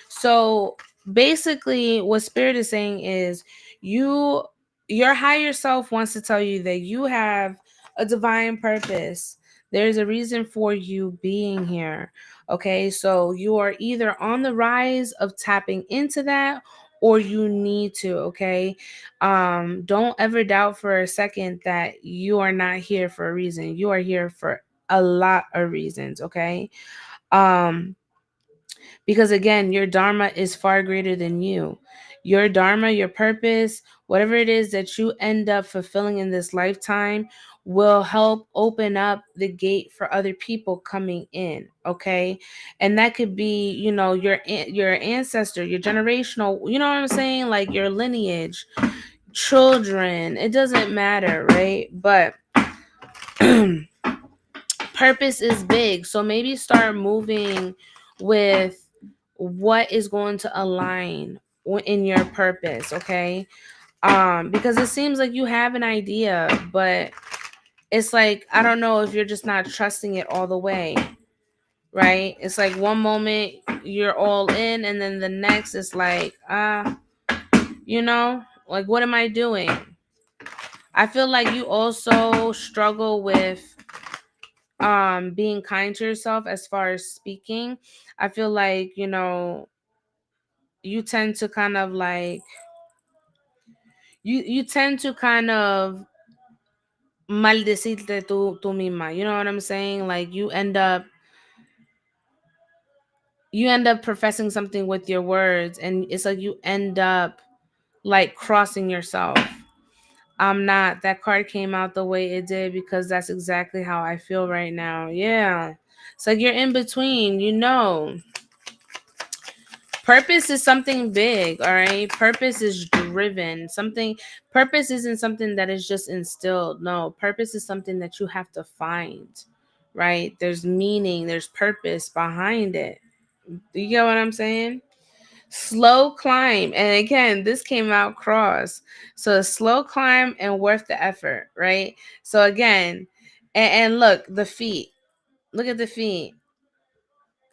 So basically, what Spirit is saying is you your higher self wants to tell you that you have a divine purpose. There's a reason for you being here. Okay, so you are either on the rise of tapping into that or you need to, okay? Don't ever doubt for a second that you are not here for a reason. You are here for a lot of reasons, okay? Um because again, your dharma is far greater than you. Your dharma, your purpose, whatever it is that you end up fulfilling in this lifetime will help open up the gate for other people coming in, okay? And that could be, your ancestor, your generational, you know what I'm saying? Like your lineage, children, it doesn't matter, right? But purpose is big. So maybe start moving with what is going to align in your purpose, okay? Because it seems like you have an idea, but it's like I don't know if you're just not trusting it all the way, right? It's like one moment you're all in and then the next it's like like what am I doing? I feel like you also struggle with being kind to yourself as far as speaking. I feel like, you tend to kind of like you tend to kind of maldecirte tú misma. You know what I'm saying? Like you end up professing something with your words and it's like you end up like crossing yourself. I'm not. That card came out the way it did because that's exactly how I feel right now. Yeah. It's like you're in between, Purpose is something big, all right? Purpose is driven. Purpose isn't something that is just instilled. No, purpose is something that you have to find, right? There's meaning, there's purpose behind it. You get what I'm saying? Slow climb. And again, this came out cross. So a slow climb and worth the effort, right? So again, and look, the feet. Look at the feet.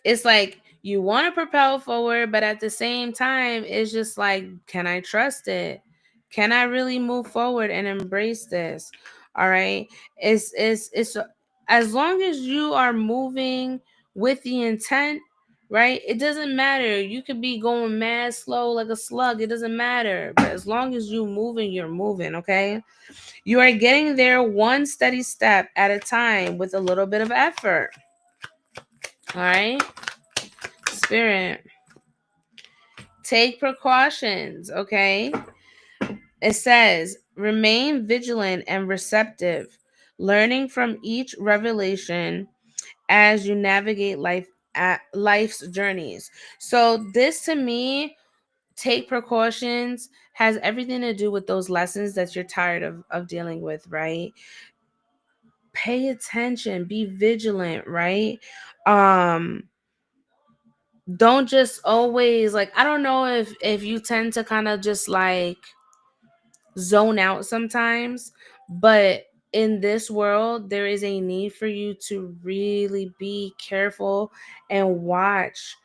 It's like you want to propel forward, but at the same time, it's just like, can I trust it? Can I really move forward and embrace this? All right. It's as long as you are moving with the intent, right? It doesn't matter. You could be going mad slow like a slug. It doesn't matter. But as long as you moving, you're moving, okay? You are getting there one steady step at a time with a little bit of effort. All right? Spirit. Take precautions, okay? It says, remain vigilant and receptive, learning from each revelation as you navigate life's journeys. So this to me, take precautions, has everything to do with those lessons that you're tired of dealing with, right? Pay attention, be vigilant, right? Um don't just always, like, I don't know if you tend to kind of just like zone out sometimes, but in this world there is a need for you to really be careful and watch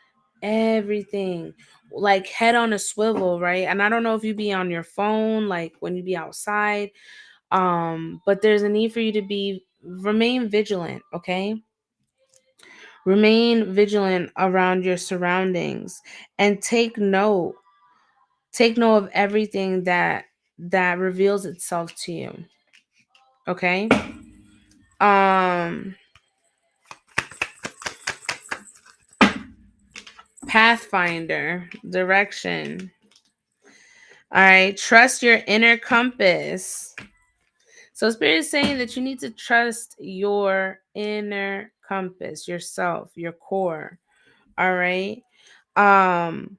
everything, like head on a swivel, right? And I don't know if you be on your phone like when you be outside, but there's a need for you to be remain vigilant, okay? Remain vigilant around your surroundings and take note of everything that reveals itself to you, okay? um Pathfinder direction. All right, trust your inner compass. So spirit is saying that you need to trust your inner compass, yourself, your core. All right. um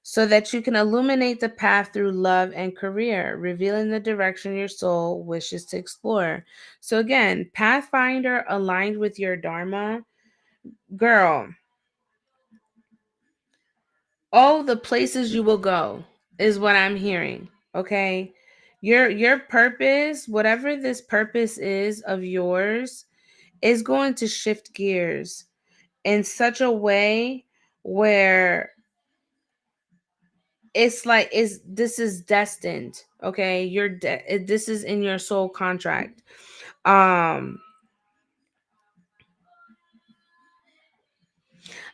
so that you can illuminate the path through love and career, revealing the direction your soul wishes to explore. So again, Pathfinder aligned with your dharma, girl. Oh, the places you will go is what I'm hearing. Okay. Your purpose, whatever this purpose is of yours, is going to shift gears in such a way where it's like is this is destined. Okay. This is in your soul contract. Um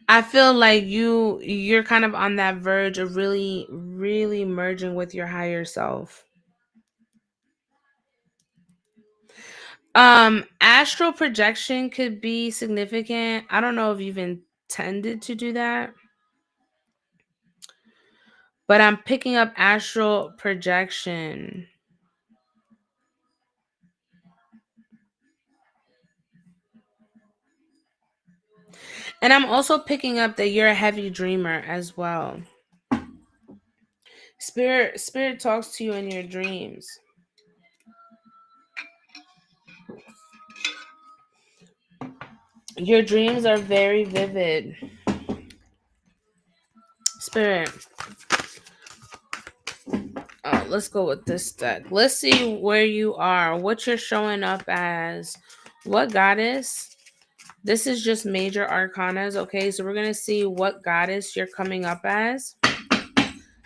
I feel like you're kind of on that verge of really really merging with your higher self. Astral projection could be significant. I don't know if you've intended to do that, but I'm picking up astral projection. And I'm also picking up that you're a heavy dreamer as well. Spirit talks to you in your dreams. Your dreams are very vivid. Spirit. Oh, let's go with this deck. Let's see where you are, what you're showing up as, what goddess. This is just major arcanas, okay? So we're going to see what goddess you're coming up as.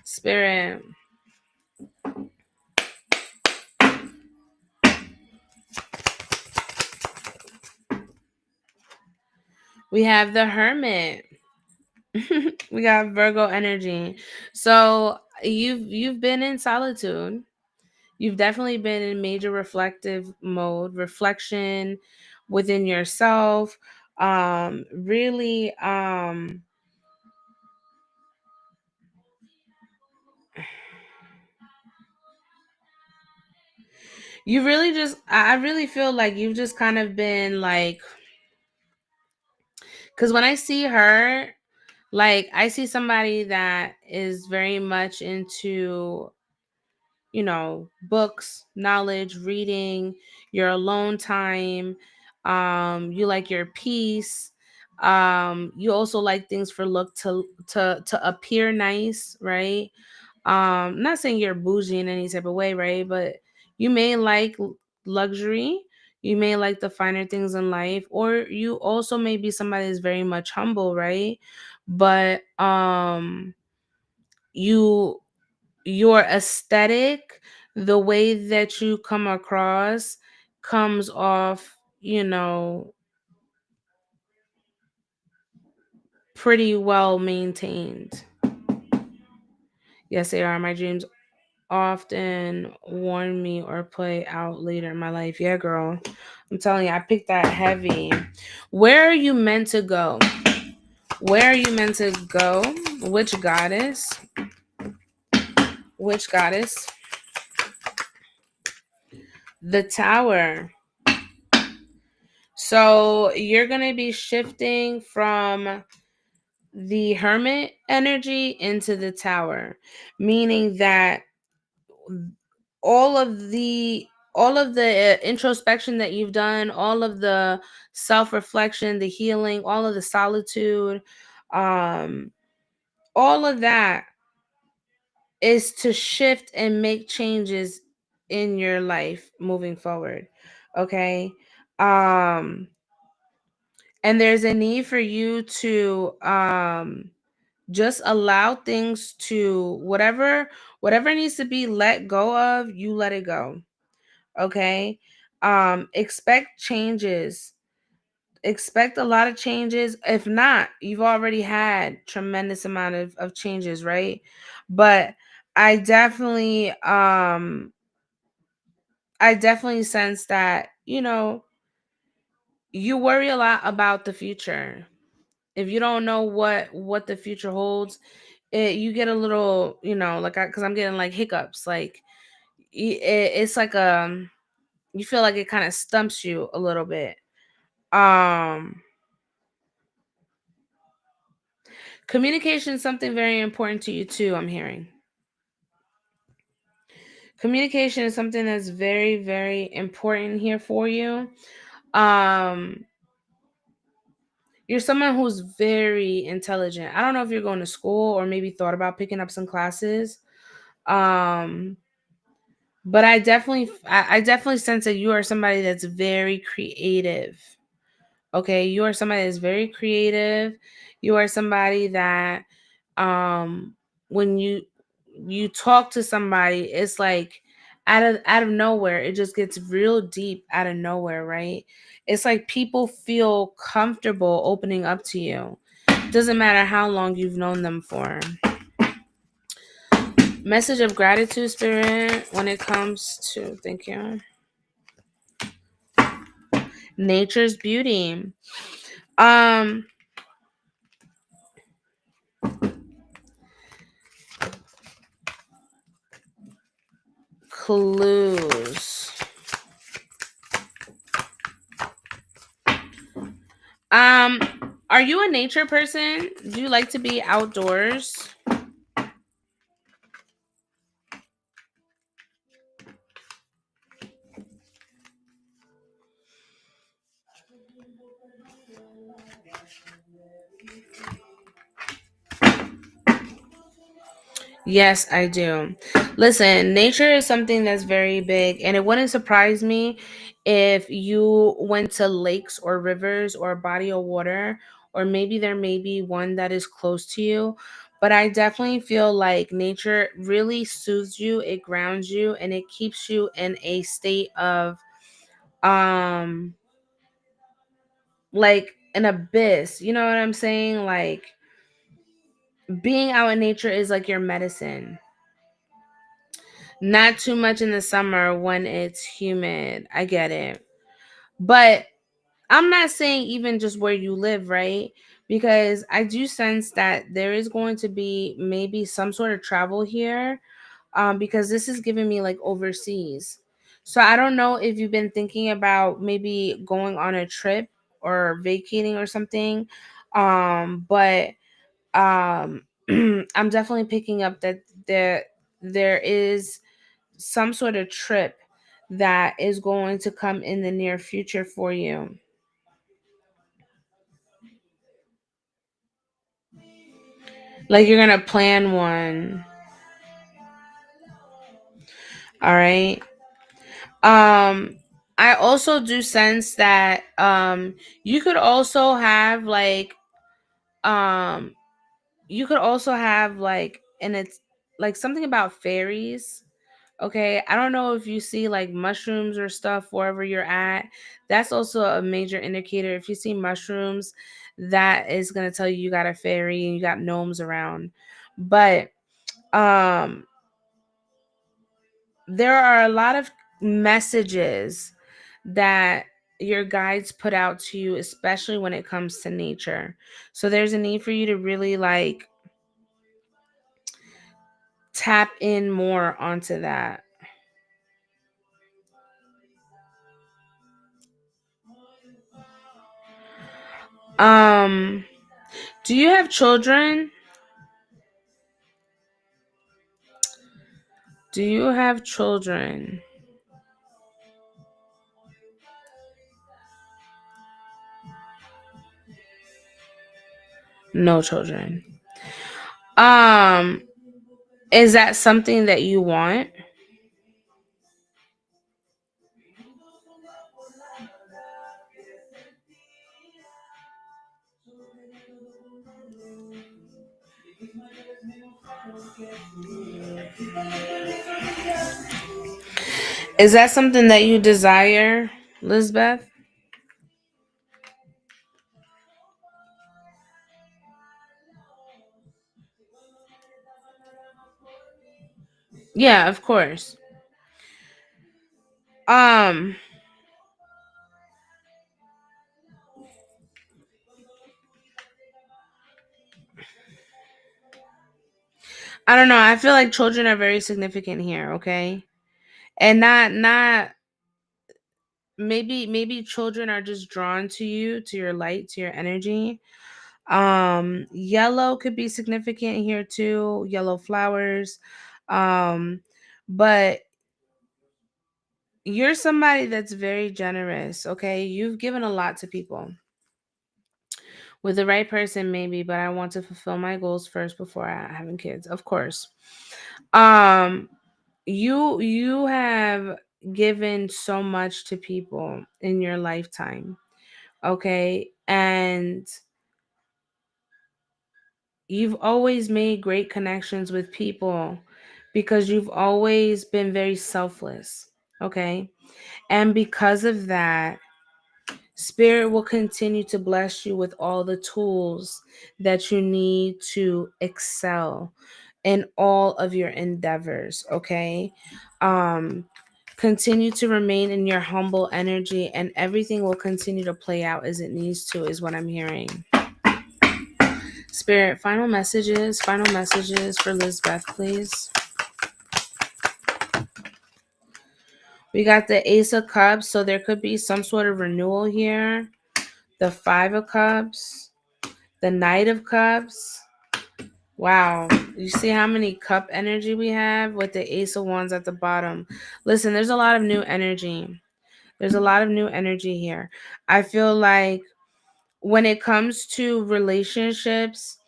Spirit. We have the Hermit. We got Virgo energy. So you've been in solitude. You've definitely been in major reflective mode, reflection within yourself. Really you really just I really feel like you've just kind of been like, cuz when I see her, like I see somebody that is very much into, books, knowledge, reading, your alone time. You like your peace. You also like things for look to appear nice, right? Not saying you're bougie in any type of way, right? But you may like luxury. You may like the finer things in life, or you also may be somebody that's very much humble, right? But you your aesthetic, the way that you come across comes off, pretty well maintained. Yes, they are. My dreams often warn me or play out later in my life. Yeah, girl. I'm telling you, I picked that heavy. Where are you meant to go? Where are you meant to go? Which goddess? Which goddess? The Tower. So you're going to be shifting from the Hermit energy into the Tower, meaning that all of the introspection that you've done, all of the self-reflection, the healing, all of the solitude, um all of that is to shift and make changes in your life moving forward. Okay. um and there's a need for you to just allow things to whatever needs to be let go of, you let it go. Okay. Expect changes, expect a lot of changes. If not, you've already had tremendous amount of changes, right? But i definitely um I definitely sense that, you worry a lot about the future. If you don't know what the future holds, you get a little, like, because I'm getting like hiccups, like it's like, you feel like it kind of stumps you a little bit. um Communication is something very important to you too, I'm hearing. Communication is something that's very, very important here for you. um you're someone who's very intelligent. I don't know if you're going to school or maybe thought about picking up some classes. um but I definitely sense that you are somebody that's very creative. Okay, you are somebody that's very creative. You are somebody that, um when you talk to somebody, it's like out of nowhere, it just gets real deep out of nowhere, right? It's like people feel comfortable opening up to you. Doesn't matter how long you've known them for. Message of gratitude, spirit, when it comes to, thank you, nature's beauty. um Clues. Um, are you a nature person? Do you like to be outdoors? Yes, I do. Listen, nature is something that's very big, and it wouldn't surprise me if you went to lakes or rivers or a body of water, or maybe there may be one that is close to you. But I definitely feel like nature really soothes you, it grounds you, and it keeps you in a state of, um like an abyss. You know what I'm saying? Like, being out in nature is like your medicine. Not too much in the summer when it's humid. I get it. But I'm not saying even just where you live, right? Because I do sense that there is going to be maybe some sort of travel here, because this is giving me like overseas. So I don't know if you've been thinking about maybe going on a trip or vacating or something. But I'm definitely picking up that there is some sort of trip that is going to come in the near future for you. Like, you're gonna plan one. All right. Um, I also do sense that you could also have like, um you could also have like, and it's like something about fairies. Okay, I don't know if you see like mushrooms or stuff wherever you're at. That's also a major indicator. If you see mushrooms, that is going to tell you you got a fairy and you got gnomes around. But um there are a lot of messages that your guides put out to you, especially when it comes to nature. So there's a need for you to really like tap in more onto that. Um, do you have children? Do you have children? No children. Um, is that something that you want? Is that something that you desire, Lisbeth? Yeah, of course. Um, I don't know. I feel like children are very significant here, okay? And not maybe children are just drawn to you, to your light, to your energy. Yellow could be significant here too, yellow flowers. Um, but you're somebody that's very generous, okay? You've given a lot to people. With the right person maybe, but I want to fulfill my goals first before having kids, of course. Um you have given so much to people in your lifetime, okay? And you've always made great connections with people because you've always been very selfless, okay? And because of that, Spirit will continue to bless you with all the tools that you need to excel in all of your endeavors, okay? Um Continue to remain in your humble energy and everything will continue to play out as it needs to is what I'm hearing. Spirit, final messages for Lisbeth, please. We got the Ace of Cups, so there could be some sort of renewal here. The Five of Cups, the Knight of Cups. Wow. You see how many cup energy we have with the Ace of Wands at the bottom? Listen, there's a lot of new energy. There's a lot of new energy here. I feel like when it comes to relationships,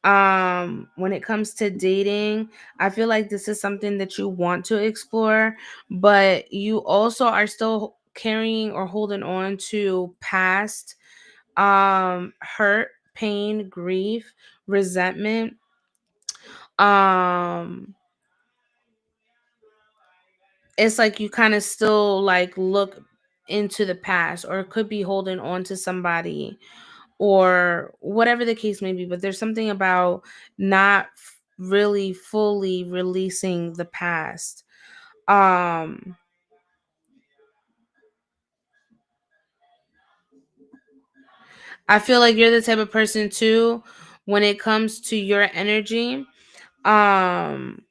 when it comes to dating, I feel like this is something that you want to explore, but you also are still carrying or holding on to past hurt, pain, grief, resentment. um it's like you kind of still like look into the past or could be holding on to somebody or whatever the case may be, but there's something about not really fully releasing the past. um I feel like you're the type of person too, when it comes to your energy, um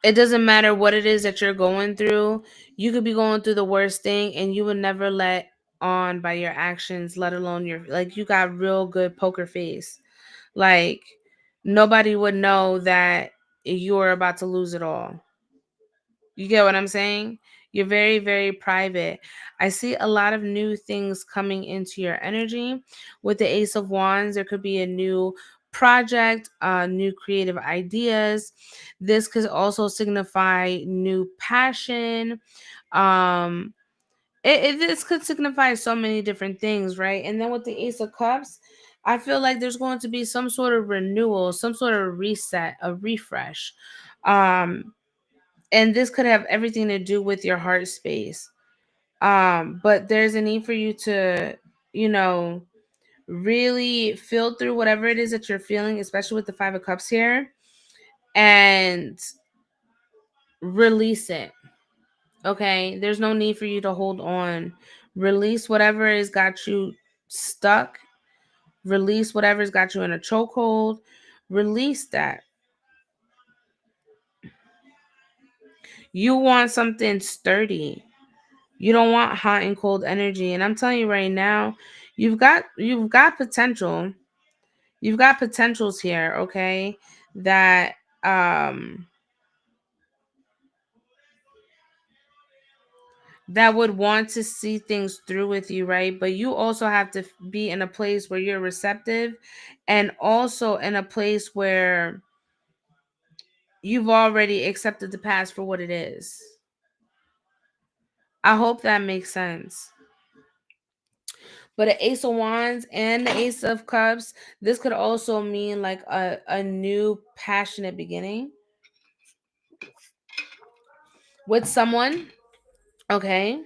it doesn't matter what it is that you're going through. You could be going through the worst thing and you would never let on by your actions, let alone your, like, you got real good poker face. Like, nobody would know that you're about to lose it all. You get what I'm saying? You're very, very private. I see a lot of new things coming into your energy. With the Ace of Wands, there could be a new project, new creative ideas. This could also signify new passion. Um, this could signify so many different things, right? And then with the Ace of Cups, I feel like there's going to be some sort of renewal, some sort of reset, a refresh. Um, and this could have everything to do with your heart space. But there's a need for you to, you know, really feel through whatever it is that you're feeling, especially with the Five of Cups here, and release it. Okay, there's no need for you to hold on. Release whatever has got you stuck. Release whatever's got you in a chokehold. Release that. You want something sturdy. You don't want hot and cold energy. And I'm telling you right now, you've got potential. You've got potentials here, okay? That um that would want to see things through with you, right? But you also have to be in a place where you're receptive, and also in a place where you've already accepted the past for what it is. I hope that makes sense. But the Ace of Wands and the Ace of Cups, this could also mean like a new passionate beginning with someone, okay?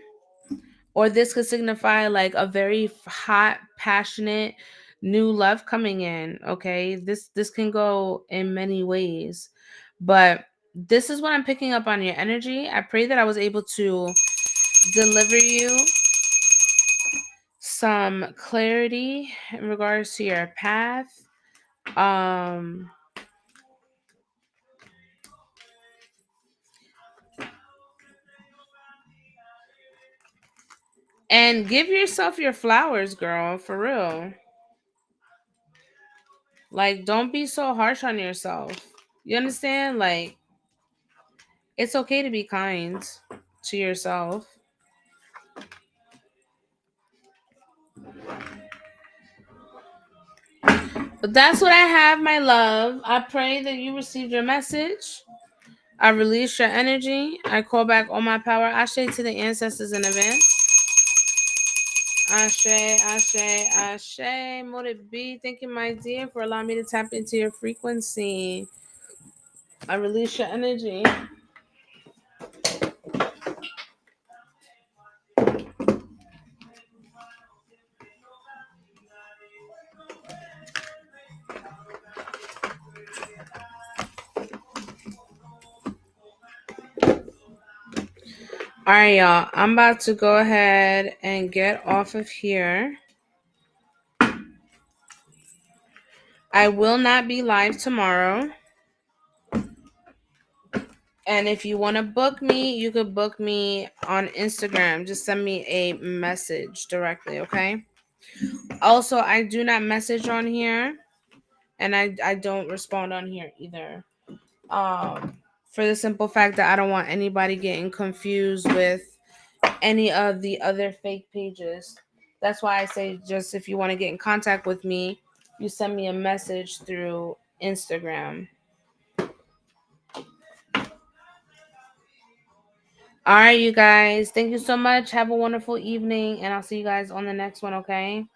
Or this could signify like a very hot, passionate new love coming in, okay? This can go in many ways. But this is what I'm picking up on your energy. I pray that I was able to deliver you some clarity in regards to your path. Um and give yourself your flowers, girl, for real. Like, don't be so harsh on yourself. You understand? Like, it's okay to be kind to yourself. But that's what I have, my love. I pray that you received your message. I release your energy. I call back all my power. Ashe to the ancestors in advance. Ashe, Ashe, Ashe. Mote it be. Thank you, my dear, for allowing me to tap into your frequency. I release your energy. All right, y'all. I'm about to go ahead and get off of here. I will not be live tomorrow. And if you want to book me, you could book me on Instagram. Just send me a message directly, okay? Also, I do not message on here, and I don't respond on here either. For the simple fact that I don't want anybody getting confused with any of the other fake pages. That's why I say, just if you want to get in contact with me, you send me a message through Instagram. All right, you guys. Thank you so much. Have a wonderful evening, and I'll see you guys on the next one, okay?